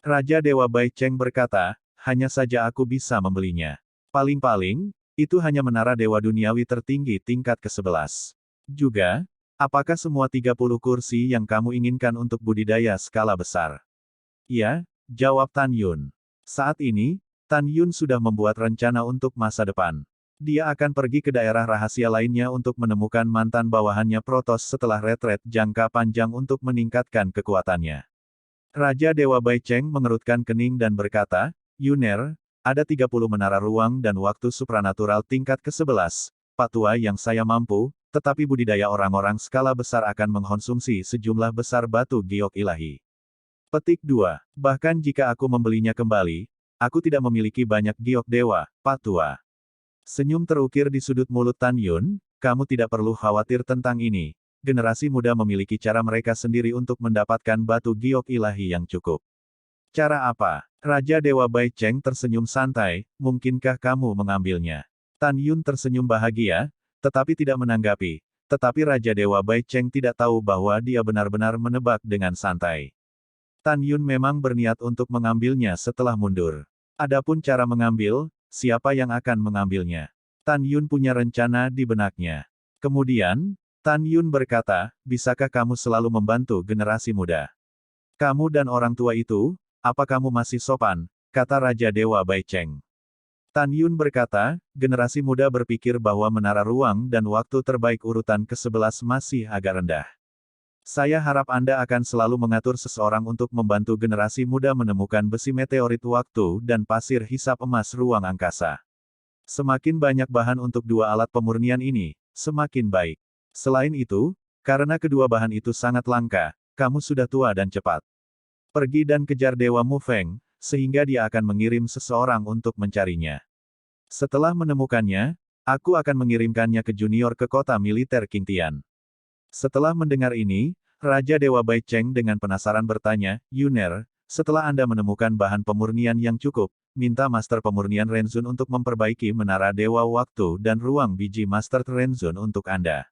Raja Dewa Bai Cheng berkata, hanya saja aku bisa membelinya. Paling-paling, itu hanya menara dewa duniawi tertinggi tingkat ke-11. Juga, apakah semua 30 kursi yang kamu inginkan untuk budidaya skala besar? Ya, jawab Tan Yun. Saat ini, Tan Yun sudah membuat rencana untuk masa depan. Dia akan pergi ke daerah rahasia lainnya untuk menemukan mantan bawahannya Protos setelah retret jangka panjang untuk meningkatkan kekuatannya. Raja Dewa Bai Cheng mengerutkan kening dan berkata, Yuner, ada 30 menara ruang dan waktu supranatural tingkat ke-11, Pak Tua yang saya mampu, tetapi budidaya orang-orang skala besar akan mengkonsumsi sejumlah besar batu giok ilahi. Petik 2. Bahkan jika aku membelinya kembali, aku tidak memiliki banyak giok dewa, Pak Tua. Senyum terukir di sudut mulut Tan Yun, kamu tidak perlu khawatir tentang ini. Generasi muda memiliki cara mereka sendiri untuk mendapatkan batu giok ilahi yang cukup. Cara apa? Raja Dewa Bai Cheng tersenyum santai, mungkinkah kamu mengambilnya? Tan Yun tersenyum bahagia, tetapi tidak menanggapi. Tetapi Raja Dewa Bai Cheng tidak tahu bahwa dia benar-benar menebak dengan santai. Tan Yun memang berniat untuk mengambilnya setelah mundur. Adapun cara mengambil, siapa yang akan mengambilnya? Tan Yun punya rencana di benaknya. Kemudian, Tan Yun berkata, bisakah kamu selalu membantu generasi muda? Kamu dan orang tua itu, apa kamu masih sopan? Kata Raja Dewa Bai Cheng. Tan Yun berkata, generasi muda berpikir bahwa menara ruang dan waktu terbaik urutan ke-11 masih agak rendah. Saya harap Anda akan selalu mengatur seseorang untuk membantu generasi muda menemukan besi meteorit waktu dan pasir hisap emas ruang angkasa. Semakin banyak bahan untuk dua alat pemurnian ini, semakin baik. Selain itu, karena kedua bahan itu sangat langka, kamu sudah tua dan cepat. Pergi dan kejar Dewa Mufeng, sehingga dia akan mengirim seseorang untuk mencarinya. Setelah menemukannya, aku akan mengirimkannya ke junior ke kota militer Qingtian. Setelah mendengar ini, Raja Dewa Bai Cheng dengan penasaran bertanya, Yuner, setelah Anda menemukan bahan pemurnian yang cukup, minta Master Pemurnian Renzun untuk memperbaiki Menara Dewa Waktu dan ruang biji Master Renzun untuk Anda.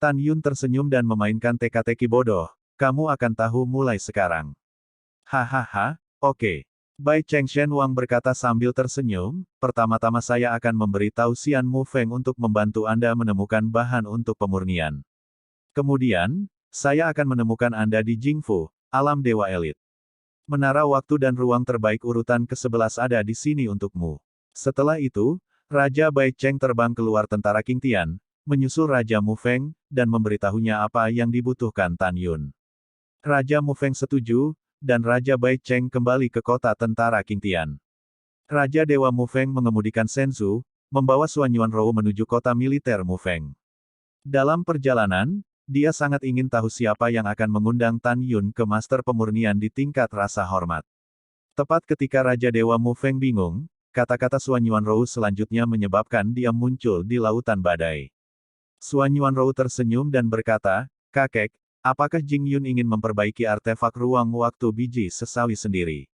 Tan Yun tersenyum dan memainkan teka-teki bodoh. Kamu akan tahu mulai sekarang. Hahaha, oke. Bai Chengshen Wang berkata sambil tersenyum, pertama-tama saya akan memberitahu Xian Mu Feng untuk membantu Anda menemukan bahan untuk pemurnian. Kemudian, saya akan menemukan Anda di Jingfu, alam dewa elit. Menara waktu dan ruang terbaik urutan ke-11 ada di sini untukmu. Setelah itu, Raja Bai Cheng terbang keluar tentara Qing Tian, menyusul Raja Mu Feng, dan memberitahunya apa yang dibutuhkan Tan Yun. Raja Mu Feng setuju, dan Raja Bai Cheng kembali ke kota tentara Qing Tian. Raja Dewa Mu Feng mengemudikan Senzu, membawa Suan Yuanrou menuju kota militer Mu Feng. Dalam perjalanan, dia sangat ingin tahu siapa yang akan mengundang Tan Yun ke Master Pemurnian di tingkat rasa hormat. Tepat ketika Raja Dewa Mu Feng bingung, kata-kata Suan Yuanrou selanjutnya menyebabkan dia muncul di lautan badai. Suan Yuanrou tersenyum dan berkata, "Kakek, apakah Jing Yun ingin memperbaiki artefak ruang waktu biji sesawi sendiri?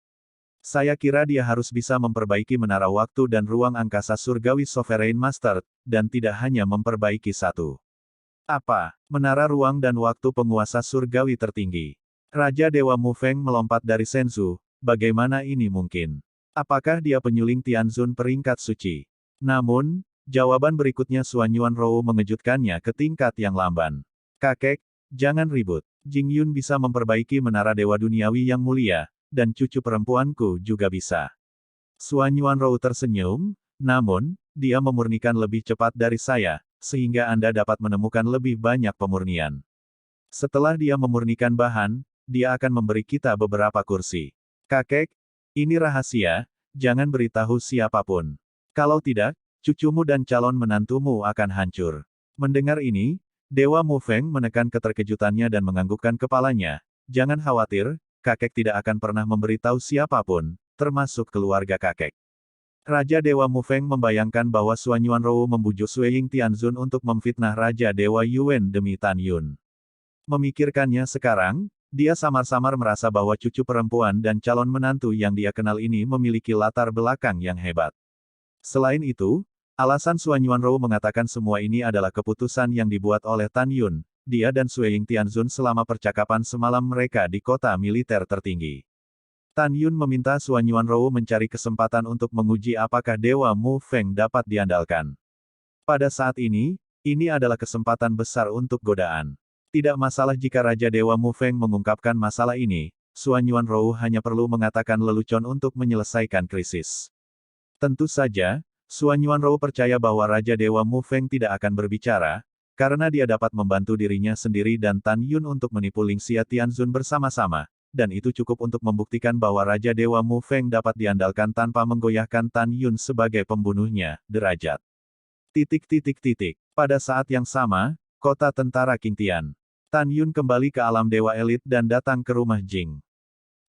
Saya kira dia harus bisa memperbaiki menara waktu dan ruang angkasa surgawi Sovereign Master, dan tidak hanya memperbaiki satu. Apa? Menara ruang dan waktu penguasa surgawi tertinggi." Raja Dewa Mu Feng melompat dari Senzu, bagaimana ini mungkin? Apakah dia penyuling Tianzun peringkat suci? Namun, jawaban berikutnya Suan Yuanrou mengejutkannya ke tingkat yang lamban. "Kakek, jangan ribut. Jing Yun bisa memperbaiki menara dewa duniawi yang mulia, dan cucu perempuanku juga bisa." Suan Yuanrou tersenyum, namun, dia memurnikan lebih cepat dari saya, sehingga Anda dapat menemukan lebih banyak pemurnian. Setelah dia memurnikan bahan, dia akan memberi kita beberapa kursi. Kakek, ini rahasia, jangan beritahu siapapun. Kalau tidak, cucumu dan calon menantumu akan hancur. Mendengar ini, Dewa Mu Feng menekan keterkejutannya dan menganggukkan kepalanya. Jangan khawatir, kakek tidak akan pernah memberitahu siapapun, termasuk keluarga kakek. Raja Dewa Mu Feng membayangkan bahwa Suan Yuanrou membujuk Sui Ying Tianzun untuk memfitnah Raja Dewa Yuan demi Tan Yun. Memikirkannya sekarang, dia samar-samar merasa bahwa cucu perempuan dan calon menantu yang dia kenal ini memiliki latar belakang yang hebat. Selain itu, alasan Suan Yuanrou mengatakan semua ini adalah keputusan yang dibuat oleh Tan Yun, dia dan Sui Ying Tianzun selama percakapan semalam mereka di kota militer tertinggi. Tan Yun meminta Suan Yuanrou mencari kesempatan untuk menguji apakah Dewa Mu Feng dapat diandalkan. Pada saat ini adalah kesempatan besar untuk godaan. Tidak masalah jika Raja Dewa Mu Feng mengungkapkan masalah ini, Suan Yuanrou hanya perlu mengatakan lelucon untuk menyelesaikan krisis. Tentu saja, Suan Yuanrou percaya bahwa Raja Dewa Mu Feng tidak akan berbicara, karena dia dapat membantu dirinya sendiri dan Tan Yun untuk menipu Lingxia Tianzun bersama-sama. Dan itu cukup untuk membuktikan bahwa Raja Dewa Mu Feng dapat diandalkan tanpa menggoyahkan Tan Yun sebagai pembunuhnya, derajat. Pada saat yang sama, kota tentara Qing Tian. Tan Yun kembali ke alam dewa elit dan datang ke rumah Jing.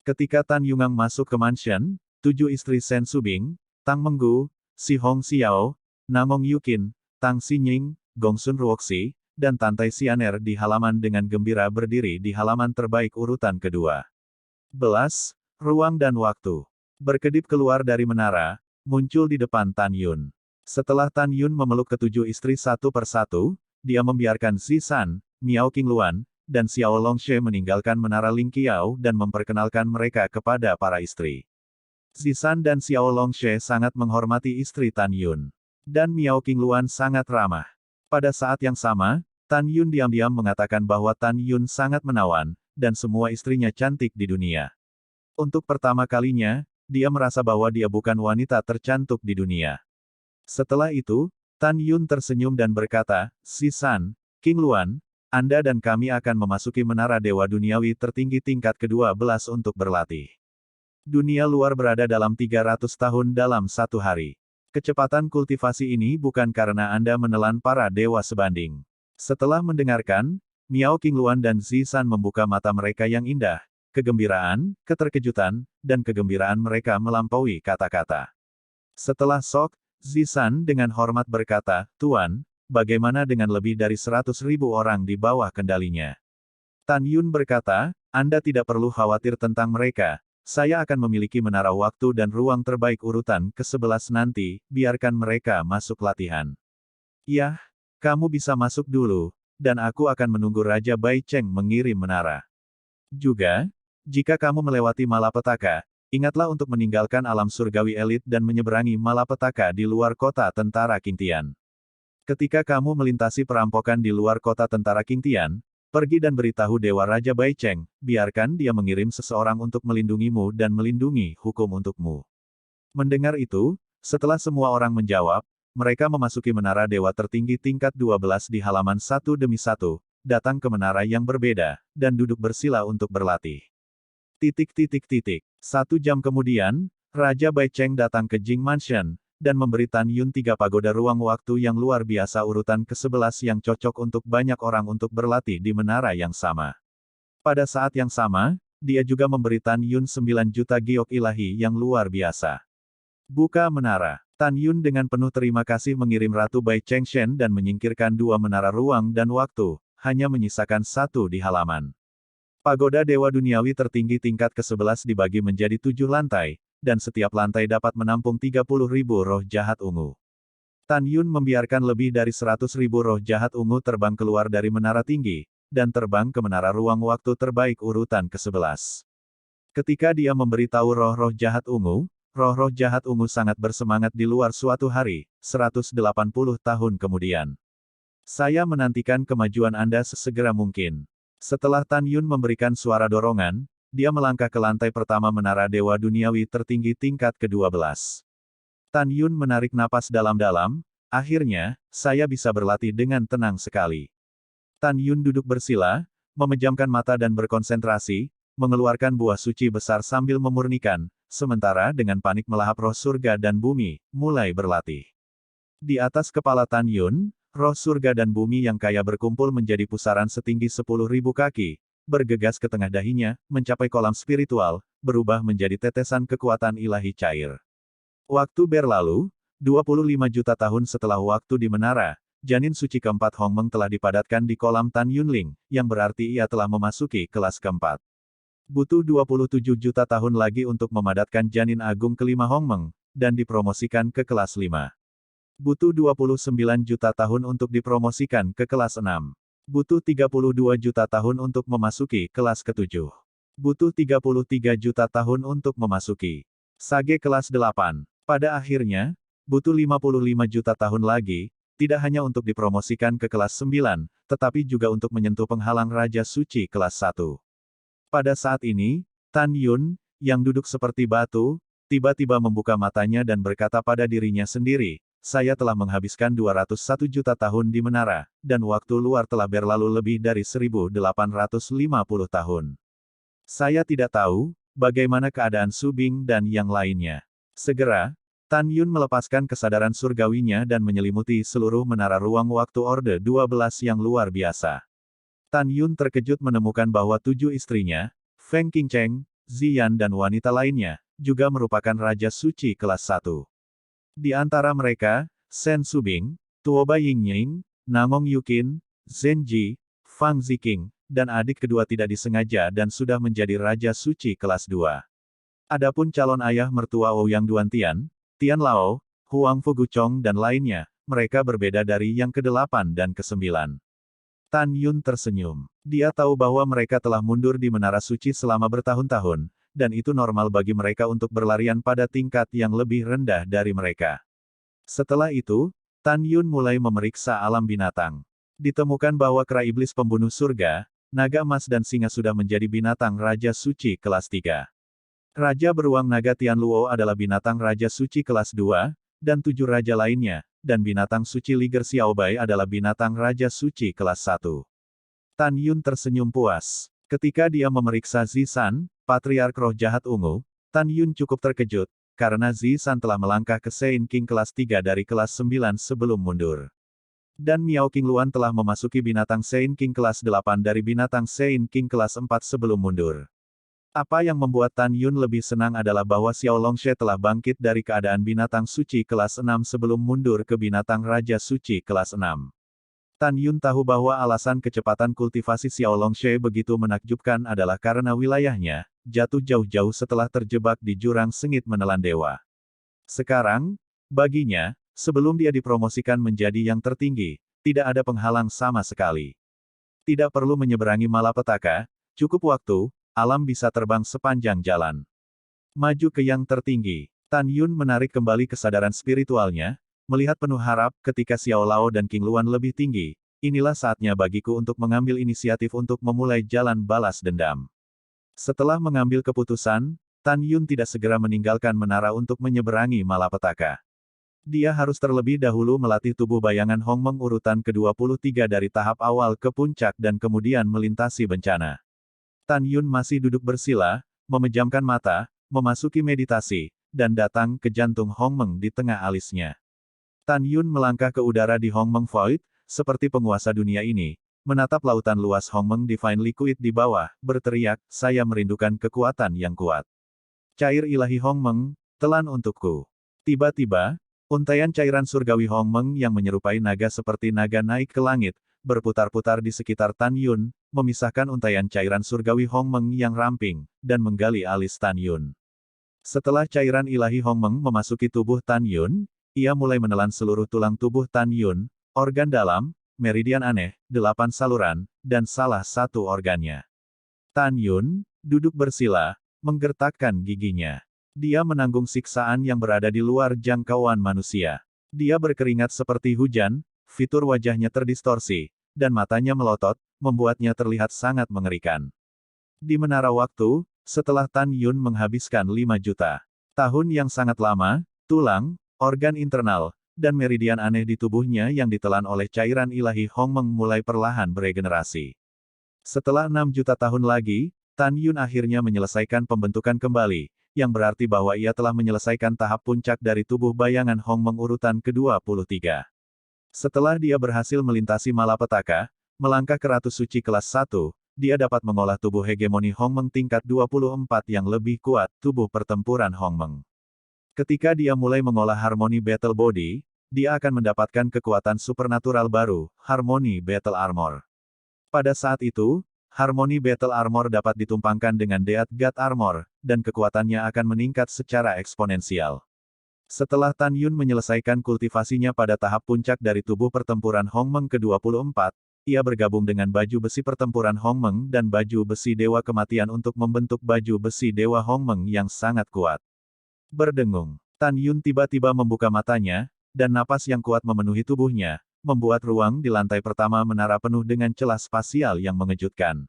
Ketika Tan Yungang masuk ke mansion, 7 istri Sen Subing, Tang Menggu, Si Hong Xiao, Namong Yukin, Tang Xinying, Gongsun Ruoxi, dan Tantai Xianer di halaman dengan gembira berdiri di halaman terbaik urutan kedua. Ruang dan waktu. Berkedip keluar dari menara, muncul di depan Tan Yun. Setelah Tan Yun memeluk ketujuh istri satu persatu, dia membiarkan Zisan, Miao Qingluan, dan Xiao Longshe meninggalkan menara Lingqiao dan memperkenalkan mereka kepada para istri. Zisan dan Xiao Longshe sangat menghormati istri Tan Yun. Dan Miao Qingluan sangat ramah. Pada saat yang sama, Tan Yun diam-diam mengatakan bahwa Tan Yun sangat menawan, dan semua istrinya cantik di dunia. Untuk pertama kalinya, dia merasa bahwa dia bukan wanita tercantik di dunia. Setelah itu, Tan Yun tersenyum dan berkata, "Zisan, Qingluan, Anda dan kami akan memasuki menara dewa duniawi tertinggi tingkat ke-12 untuk berlatih. Dunia luar berada dalam 300 tahun dalam satu hari. Kecepatan kultivasi ini bukan karena Anda menelan para dewa sebanding." Setelah mendengarkan, Miao Qingluan dan Zisan membuka mata mereka yang indah, kegembiraan, keterkejutan, dan kegembiraan mereka melampaui kata-kata. Setelah sok, Zisan dengan hormat berkata, "Tuan, bagaimana dengan lebih dari 100.000 orang di bawah kendalinya?" Tan Yun berkata, "Anda tidak perlu khawatir tentang mereka, saya akan memiliki menara waktu dan ruang terbaik urutan ke-11 nanti, biarkan mereka masuk latihan. Yah, kamu bisa masuk dulu, dan aku akan menunggu Raja Bai Cheng mengirim menara. Juga, jika kamu melewati malapetaka, ingatlah untuk meninggalkan alam surgawi elit dan menyeberangi malapetaka di luar kota tentara Qing Tian. Ketika kamu melintasi perampokan di luar kota tentara Qing Tian, pergi dan beritahu Dewa Raja Bai Cheng, biarkan dia mengirim seseorang untuk melindungimu dan melindungi hukum untukmu. Mendengar itu, setelah semua orang menjawab, mereka memasuki menara dewa tertinggi tingkat 12 di halaman satu demi satu, datang ke menara yang berbeda, dan duduk bersila untuk berlatih. 1 jam kemudian, Raja Bai Cheng datang ke Jing Mansion, dan memberi Tan Yun 3 pagoda ruang waktu yang luar biasa urutan ke-11 yang cocok untuk banyak orang untuk berlatih di menara yang sama. Pada saat yang sama, dia juga memberi Tan Yun 9 juta giok ilahi yang luar biasa. Buka menara. Tan Yun dengan penuh terima kasih mengirim Ratu Bai Cheng Shen dan menyingkirkan 2 menara ruang dan waktu, hanya menyisakan 1 di halaman. Pagoda Dewa Duniawi tertinggi tingkat ke-11 dibagi menjadi 7 lantai, dan setiap lantai dapat menampung 30.000 roh jahat ungu. Tan Yun membiarkan lebih dari 100.000 roh jahat ungu terbang keluar dari menara tinggi, dan terbang ke menara ruang waktu terbaik urutan ke-11. Ketika dia memberitahu roh-roh jahat ungu, roh-roh jahat ungu sangat bersemangat di luar suatu hari, 180 tahun kemudian. Saya menantikan kemajuan Anda sesegera mungkin. Setelah Tan Yun memberikan suara dorongan, dia melangkah ke lantai pertama menara Dewa Duniawi tertinggi tingkat ke-12. Tan Yun menarik napas dalam-dalam, akhirnya, saya bisa berlatih dengan tenang sekali. Tan Yun duduk bersila, memejamkan mata dan berkonsentrasi, mengeluarkan buah suci besar sambil memurnikan, sementara dengan panik melahap roh surga dan bumi, mulai berlatih. Di atas kepala Tan Yun, roh surga dan bumi yang kaya berkumpul menjadi pusaran setinggi 10.000 kaki, bergegas ke tengah dahinya, mencapai kolam spiritual, berubah menjadi tetesan kekuatan ilahi cair. Waktu berlalu, 25 juta tahun setelah waktu di menara, janin suci keempat Hongmeng telah dipadatkan di kolam Tan Yunling, yang berarti ia telah memasuki kelas keempat. Butuh 27 juta tahun lagi untuk memadatkan janin agung kelima Hongmeng, dan dipromosikan ke kelas 5. Butuh 29 juta tahun untuk dipromosikan ke kelas 6. Butuh 32 juta tahun untuk memasuki kelas ke-7. Butuh 33 juta tahun untuk memasuki Sage kelas 8. Pada akhirnya, butuh 55 juta tahun lagi, tidak hanya untuk dipromosikan ke kelas 9, tetapi juga untuk menyentuh penghalang Raja Suci kelas 1. Pada saat ini, Tan Yun, yang duduk seperti batu, tiba-tiba membuka matanya dan berkata pada dirinya sendiri, saya telah menghabiskan 201 juta tahun di menara, dan waktu luar telah berlalu lebih dari 1850 tahun. Saya tidak tahu, bagaimana keadaan Su Bing dan yang lainnya. Segera, Tan Yun melepaskan kesadaran surgawinya dan menyelimuti seluruh menara ruang waktu Orde 12 yang luar biasa. Tan Yun terkejut menemukan bahwa 7 istrinya, Feng Qingcheng, Ziyan dan wanita lainnya, juga merupakan Raja Suci kelas 1. Di antara mereka, Shen Subing, Tuoba Yingying, Namong Yukin, Zhen Ji, Fang Ziqing, dan adik kedua tidak disengaja dan sudah menjadi Raja Suci kelas 2. Adapun calon ayah mertua Ouyang Duantian, Tian Lao, Huang Fuguchong dan lainnya, mereka berbeda dari yang ke-8 dan ke-9. Tan Yun tersenyum. Dia tahu bahwa mereka telah mundur di Menara Suci selama bertahun-tahun, dan itu normal bagi mereka untuk berlarian pada tingkat yang lebih rendah dari mereka. Setelah itu, Tan Yun mulai memeriksa alam binatang. Ditemukan bahwa kera iblis pembunuh surga, naga emas dan singa sudah menjadi binatang Raja Suci kelas 3. Raja beruang naga Tianluo adalah binatang Raja Suci kelas 2, dan 7 raja lainnya, dan binatang suci Liger Xiaobai adalah binatang Raja Suci kelas 1. Tan Yun tersenyum puas. Ketika dia memeriksa Zisan, Patriark Roh Jahat Ungu, Tan Yun cukup terkejut, karena Zisan telah melangkah ke Sein King kelas 3 dari kelas 9 sebelum mundur. Dan Miao Qingluan telah memasuki binatang Sein King kelas 8 dari binatang Sein King kelas 4 sebelum mundur. Apa yang membuat Tan Yun lebih senang adalah bahwa Xiao Longshe telah bangkit dari keadaan binatang suci kelas 6 sebelum mundur ke binatang Raja Suci kelas 6. Tan Yun tahu bahwa alasan kecepatan kultivasi Xiao Longshe begitu menakjubkan adalah karena wilayahnya, jatuh jauh-jauh setelah terjebak di jurang sengit menelan dewa. Sekarang, baginya, sebelum dia dipromosikan menjadi yang tertinggi, tidak ada penghalang sama sekali. Tidak perlu menyeberangi malapetaka, cukup waktu, alam bisa terbang sepanjang jalan. Maju ke yang tertinggi. Tan Yun menarik kembali kesadaran spiritualnya, melihat penuh harap ketika Xiao Lao dan King Luan lebih tinggi. Inilah saatnya bagiku untuk mengambil inisiatif untuk memulai jalan balas dendam. Setelah mengambil keputusan, Tan Yun tidak segera meninggalkan menara untuk menyeberangi malapetaka. Dia harus terlebih dahulu melatih tubuh bayangan Hongmeng urutan ke-23 dari tahap awal ke puncak dan kemudian melintasi bencana. Tan Yun masih duduk bersila, memejamkan mata, memasuki meditasi, dan datang ke jantung Hongmeng di tengah alisnya. Tan Yun melangkah ke udara di Hongmeng Void, seperti penguasa dunia ini, menatap lautan luas Hongmeng Divine Liquid di bawah, berteriak, saya merindukan kekuatan yang kuat. Cair ilahi Hongmeng, telan untukku. Tiba-tiba, untaian cairan surgawi Hongmeng yang menyerupai naga seperti naga naik ke langit, berputar-putar di sekitar Tan Yun, memisahkan untaian cairan surgawi Hongmeng yang ramping, dan menggali alis Tan Yun. Setelah cairan ilahi Hongmeng memasuki tubuh Tan Yun, ia mulai menelan seluruh tulang tubuh Tan Yun, organ dalam, meridian aneh, 8 saluran, dan salah satu organnya. Tan Yun, duduk bersila, menggertakkan giginya. Dia menanggung siksaan yang berada di luar jangkauan manusia. Dia berkeringat seperti hujan, fitur wajahnya terdistorsi, dan matanya melotot, membuatnya terlihat sangat mengerikan. Di menara waktu, setelah Tan Yun menghabiskan 5 juta tahun yang sangat lama, tulang, organ internal, dan meridian aneh di tubuhnya yang ditelan oleh cairan ilahi Hongmeng mulai perlahan beregenerasi. Setelah 6 juta tahun lagi, Tan Yun akhirnya menyelesaikan pembentukan kembali, yang berarti bahwa ia telah menyelesaikan tahap puncak dari tubuh bayangan Hongmeng urutan ke-23. Setelah dia berhasil melintasi malapetaka, melangkah ke Ratu Suci kelas 1, dia dapat mengolah tubuh hegemoni Hongmeng tingkat 24 yang lebih kuat, tubuh pertempuran Hongmeng. Ketika dia mulai mengolah harmoni Battle Body, dia akan mendapatkan kekuatan supernatural baru, harmoni Battle Armor. Pada saat itu, harmoni Battle Armor dapat ditumpangkan dengan Death God Armor, dan kekuatannya akan meningkat secara eksponensial. Setelah Tan Yun menyelesaikan kultivasinya pada tahap puncak dari tubuh pertempuran Hongmeng ke-24, ia bergabung dengan baju besi pertempuran Hongmeng dan baju besi Dewa Kematian untuk membentuk baju besi Dewa Hongmeng yang sangat kuat. Berdengung, Tan Yun tiba-tiba membuka matanya, dan napas yang kuat memenuhi tubuhnya, membuat ruang di lantai pertama menara penuh dengan celah spasial yang mengejutkan.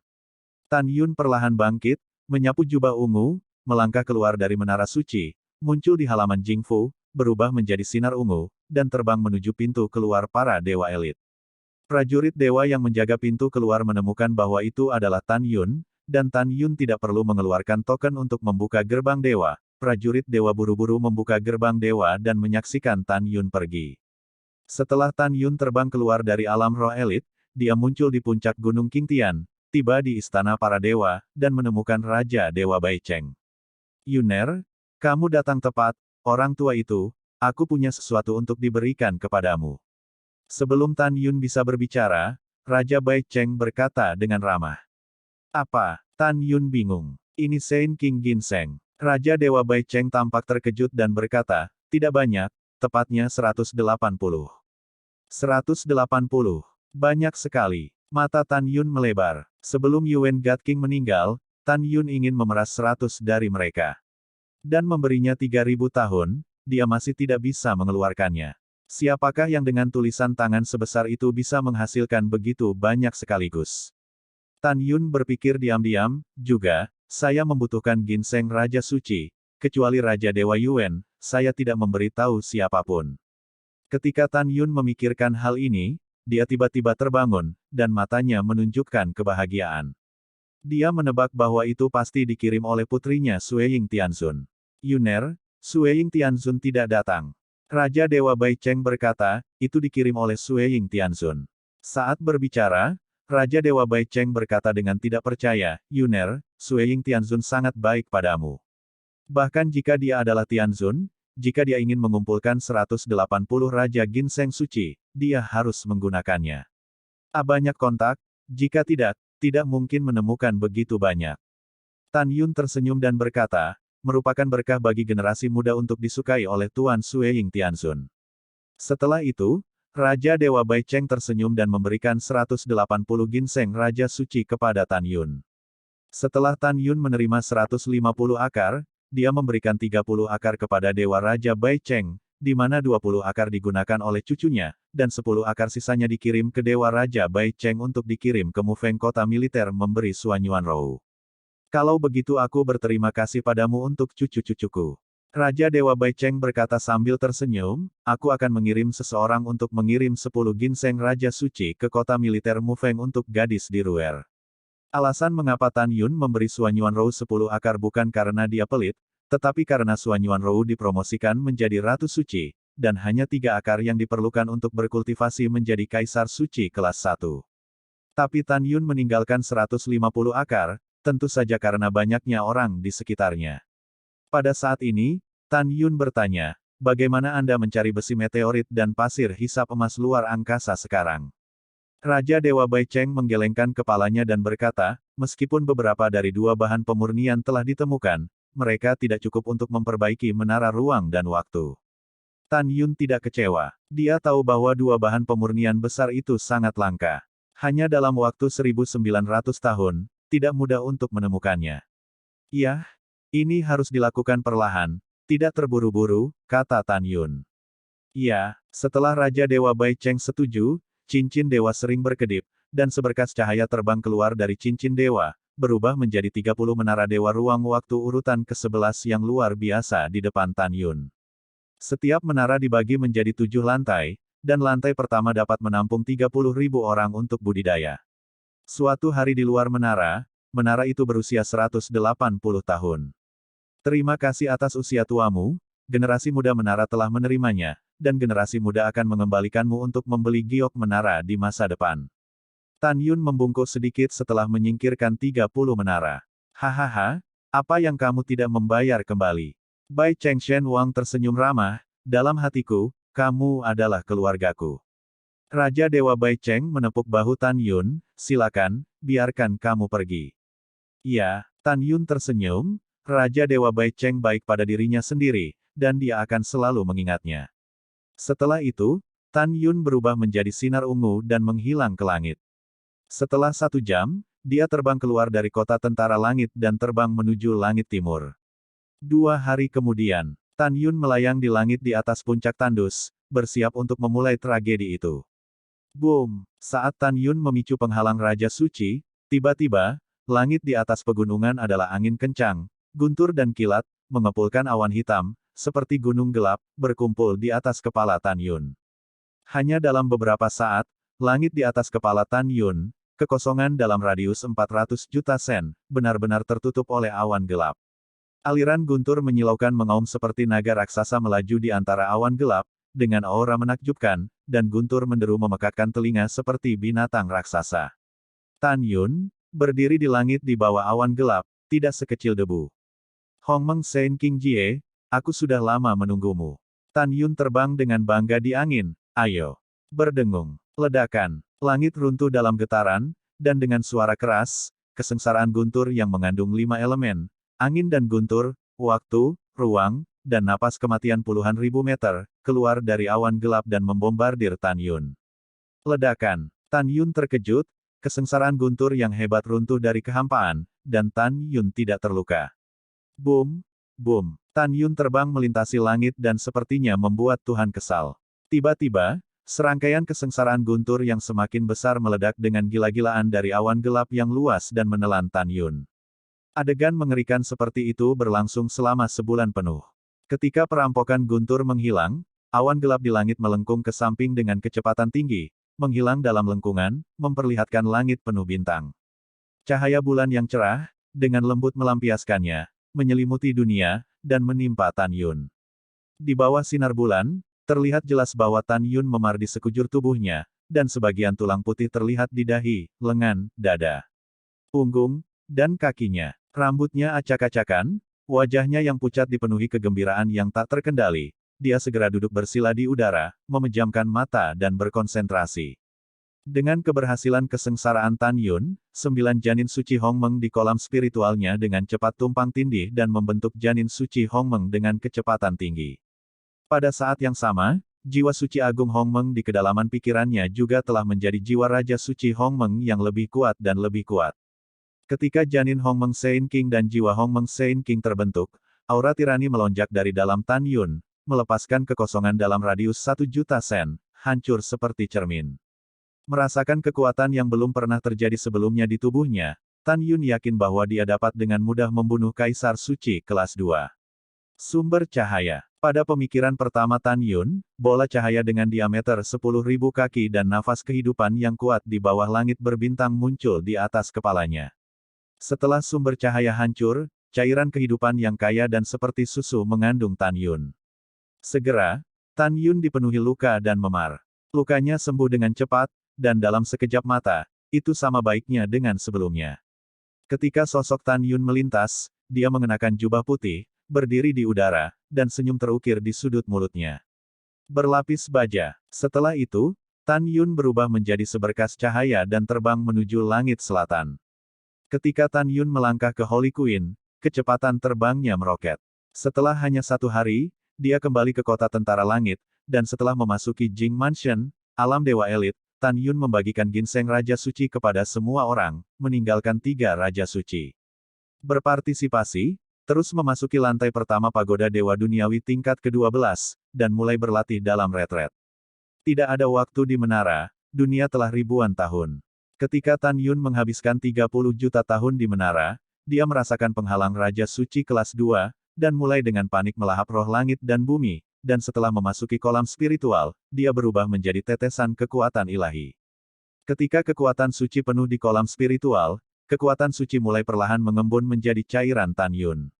Tan Yun perlahan bangkit, menyapu jubah ungu, melangkah keluar dari menara suci, muncul di halaman Jingfu, berubah menjadi sinar ungu, dan terbang menuju pintu keluar para dewa elit. Prajurit dewa yang menjaga pintu keluar menemukan bahwa itu adalah Tan Yun, dan Tan Yun tidak perlu mengeluarkan token untuk membuka gerbang dewa. Prajurit dewa buru-buru membuka gerbang dewa dan menyaksikan Tan Yun pergi. Setelah Tan Yun terbang keluar dari alam roh elit, dia muncul di puncak Gunung Qingtian, tiba di istana para dewa, dan menemukan Raja Dewa Baicheng. Yuner, kamu datang tepat, orang tua itu, aku punya sesuatu untuk diberikan kepadamu. Sebelum Tan Yun bisa berbicara, Raja Baicheng berkata dengan ramah. Apa? Tan Yun bingung. Ini Saint King Ginseng. Raja Dewa Baicheng tampak terkejut dan berkata, tidak banyak, tepatnya 180. 180. Banyak sekali. Mata Tan Yun melebar. Sebelum Yuan God King meninggal, Tan Yun ingin memeras 100 dari mereka. Dan memberinya 3000 tahun, dia masih tidak bisa mengeluarkannya. Siapakah yang dengan tulisan tangan sebesar itu bisa menghasilkan begitu banyak sekaligus? Tan Yun berpikir diam-diam, juga, saya membutuhkan ginseng Raja Suci, kecuali Raja Dewa Yuan, saya tidak memberitahu siapapun. Ketika Tan Yun memikirkan hal ini, dia tiba-tiba terbangun, dan matanya menunjukkan kebahagiaan. Dia menebak bahwa itu pasti dikirim oleh putrinya Sueying Tianzun. Yuner, Sueying Tianzun tidak datang. Raja Dewa Baicheng berkata, itu dikirim oleh Sueying Tianzun. Saat berbicara, Raja Dewa Baicheng berkata dengan tidak percaya, Yuner, Sueying Tianzun sangat baik padamu. Bahkan jika dia adalah Tianzun, jika dia ingin mengumpulkan 180 Raja Ginseng Suci, dia harus menggunakannya. Banyak kontak, jika tidak, tidak mungkin menemukan begitu banyak. Tan Yun tersenyum dan berkata, merupakan berkah bagi generasi muda untuk disukai oleh Tuan Sui Tianzun. Setelah itu, Raja Dewa Bai Cheng tersenyum dan memberikan 180 ginseng Raja Suci kepada Tan Yun. Setelah Tan Yun menerima 150 akar, dia memberikan 30 akar kepada Dewa Raja Bai Cheng, di mana 20 akar digunakan oleh cucunya, dan 10 akar sisanya dikirim ke Dewa Raja Bai Cheng untuk dikirim ke Mufeng kota militer memberi Suanyuan Rou. Kalau begitu aku berterima kasih padamu untuk cucu-cucuku. Raja Dewa Bai Cheng berkata sambil tersenyum, aku akan mengirim seseorang untuk mengirim 10 ginseng Raja Suci ke kota militer Mufeng untuk gadis di Ruer. Alasan mengapa Tan Yun memberi Suanyuan Rou 10 akar bukan karena dia pelit, tetapi karena Suanyuan Rou dipromosikan menjadi Ratu Suci, dan hanya 3 akar yang diperlukan untuk berkultivasi menjadi Kaisar Suci kelas 1. Tapi Tan Yun meninggalkan 150 akar, tentu saja karena banyaknya orang di sekitarnya. Pada saat ini, Tan Yun bertanya, bagaimana Anda mencari besi meteorit dan pasir hisap emas luar angkasa sekarang? Raja Dewa Bai Cheng menggelengkan kepalanya dan berkata, meskipun beberapa dari 2 bahan pemurnian telah ditemukan, mereka tidak cukup untuk memperbaiki menara ruang dan waktu. Tan Yun tidak kecewa. Dia tahu bahwa 2 bahan pemurnian besar itu sangat langka. Hanya dalam waktu 1900 tahun, tidak mudah untuk menemukannya. Iya, ini harus dilakukan perlahan, tidak terburu-buru, kata Tan Yun. Iya, setelah Raja Dewa Bai Cheng setuju, cincin dewa sering berkedip, dan seberkas cahaya terbang keluar dari cincin dewa, berubah menjadi 30 menara dewa ruang waktu urutan ke-11 yang luar biasa di depan Tan Yun. Setiap menara dibagi menjadi 7 lantai, dan lantai pertama dapat menampung 30.000 orang untuk budidaya. Suatu hari di luar menara, menara itu berusia 180 tahun. Terima kasih atas usia tuamu, generasi muda menara telah menerimanya, dan generasi muda akan mengembalikanmu untuk membeli giok menara di masa depan. Tan Yun membungkuk sedikit setelah menyingkirkan 30 menara. Hahaha, apa yang kamu tidak membayar kembali? Bai Cheng Shen Wang tersenyum ramah, dalam hatiku, kamu adalah keluargaku. Raja Dewa Bai Cheng menepuk bahu Tan Yun, silakan, biarkan kamu pergi. Iya, Tan Yun tersenyum, Raja Dewa Bai Cheng baik pada dirinya sendiri, dan dia akan selalu mengingatnya. Setelah itu, Tan Yun berubah menjadi sinar ungu dan menghilang ke langit. Setelah 1 jam, dia terbang keluar dari kota tentara langit dan terbang menuju langit timur. 2 hari kemudian, Tan Yun melayang di langit di atas puncak tandus, bersiap untuk memulai tragedi itu. Boom! Saat Tan Yun memicu penghalang Raja Suci, tiba-tiba, langit di atas pegunungan adalah angin kencang, guntur dan kilat, mengepulkan awan hitam, seperti gunung gelap, berkumpul di atas kepala Tan Yun. Hanya dalam beberapa saat, langit di atas kepala Tan Yun, kekosongan dalam radius 400 juta sen, benar-benar tertutup oleh awan gelap. Aliran guntur menyilaukan mengaum seperti naga raksasa melaju di antara awan gelap, dengan aura menakjubkan, dan guntur menderu memekakkan telinga seperti binatang raksasa. Tan Yun, berdiri di langit di bawah awan gelap, tidak sekecil debu. Hong Meng Sen King Jie, aku sudah lama menunggumu. Tan Yun terbang dengan bangga di angin, ayo. Berdengung. Ledakan. Langit runtuh dalam getaran, dan dengan suara keras, kesengsaraan guntur yang mengandung 5 elemen, angin dan guntur, waktu, ruang, dan napas kematian puluhan ribu meter, keluar dari awan gelap dan membombardir Tan Yun. Ledakan. Tan Yun terkejut, kesengsaraan guntur yang hebat runtuh dari kehampaan, dan Tan Yun tidak terluka. Boom! Boom! Tan Yun terbang melintasi langit dan sepertinya membuat Tuhan kesal. Tiba-tiba, serangkaian kesengsaraan guntur yang semakin besar meledak dengan gila-gilaan dari awan gelap yang luas dan menelan Tan Yun. Adegan mengerikan seperti itu berlangsung selama sebulan penuh. Ketika perampokan guntur menghilang, awan gelap di langit melengkung ke samping dengan kecepatan tinggi, menghilang dalam lengkungan, memperlihatkan langit penuh bintang. Cahaya bulan yang cerah, dengan lembut melampiaskannya, menyelimuti dunia, dan menimpa Tan Yun. Di bawah sinar bulan, terlihat jelas bahwa Tan Yun memar di sekujur tubuhnya, dan sebagian tulang putih terlihat di dahi, lengan, dada, punggung, dan kakinya. Rambutnya acak-acakan, wajahnya yang pucat dipenuhi kegembiraan yang tak terkendali. Dia segera duduk bersila di udara, memejamkan mata dan berkonsentrasi. Dengan keberhasilan kesengsaraan Tan Yun, 9 janin suci Hongmeng di kolam spiritualnya dengan cepat tumpang tindih dan membentuk janin suci Hongmeng dengan kecepatan tinggi. Pada saat yang sama, jiwa suci agung Hongmeng di kedalaman pikirannya juga telah menjadi jiwa raja suci Hongmeng yang lebih kuat dan lebih kuat. Ketika janin Hongmeng Sein King dan jiwa Hongmeng Sein King terbentuk, aura tirani melonjak dari dalam Tan Yun, melepaskan kekosongan dalam radius 1.000.000 sen, hancur seperti cermin. Merasakan kekuatan yang belum pernah terjadi sebelumnya di tubuhnya, Tan Yun yakin bahwa dia dapat dengan mudah membunuh Kaisar Suci kelas 2. Sumber cahaya. Pada pemikiran pertama Tan Yun, bola cahaya dengan diameter 10.000 kaki dan nafas kehidupan yang kuat di bawah langit berbintang muncul di atas kepalanya. Setelah sumber cahaya hancur, cairan kehidupan yang kaya dan seperti susu mengandung Tan Yun. Segera, Tan Yun dipenuhi luka dan memar. Lukanya sembuh dengan cepat, dan dalam sekejap mata, itu sama baiknya dengan sebelumnya. Ketika sosok Tan Yun melintas, dia mengenakan jubah putih, berdiri di udara, dan senyum terukir di sudut mulutnya. Berlapis baja. Setelah itu, Tan Yun berubah menjadi seberkas cahaya dan terbang menuju langit selatan. Ketika Tan Yun melangkah ke Holy Queen, kecepatan terbangnya meroket. Setelah hanya 1 hari, dia kembali ke kota tentara langit, dan setelah memasuki Jing Mansion, alam dewa elit, Tan Yun membagikan ginseng Raja Suci kepada semua orang, meninggalkan 3 Raja Suci. Berpartisipasi, terus memasuki lantai pertama pagoda Dewa Duniawi tingkat ke-12, dan mulai berlatih dalam retret. Tidak ada waktu di menara, dunia telah ribuan tahun. Ketika Tan Yun menghabiskan 30 juta tahun di menara, dia merasakan penghalang Raja Suci kelas 2, dan mulai dengan panik melahap roh langit dan bumi, dan setelah memasuki kolam spiritual, dia berubah menjadi tetesan kekuatan ilahi. Ketika kekuatan suci penuh di kolam spiritual, kekuatan suci mulai perlahan mengembun menjadi cairan Tan Yun.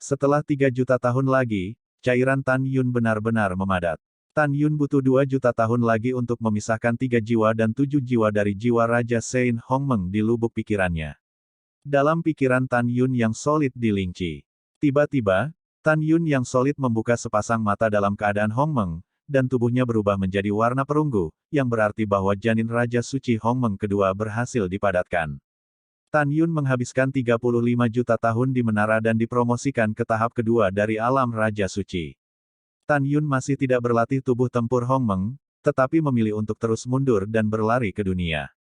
Setelah 3 juta tahun lagi, cairan Tan Yun benar-benar memadat. Tan Yun butuh 2 juta tahun lagi untuk memisahkan 3 jiwa dan 7 jiwa dari jiwa Raja Sein Hongmeng di lubuk pikirannya. Dalam pikiran Tan Yun yang solid dilinci. Tiba-tiba, Tan Yun yang solid membuka sepasang mata dalam keadaan Hongmeng, dan tubuhnya berubah menjadi warna perunggu, yang berarti bahwa janin Raja Suci Hongmeng kedua berhasil dipadatkan. Tan Yun menghabiskan 35 juta tahun di menara dan dipromosikan ke tahap kedua dari alam Raja Suci. Tan Yun masih tidak berlatih tubuh tempur Hongmeng, tetapi memilih untuk terus mundur dan berlari ke dunia.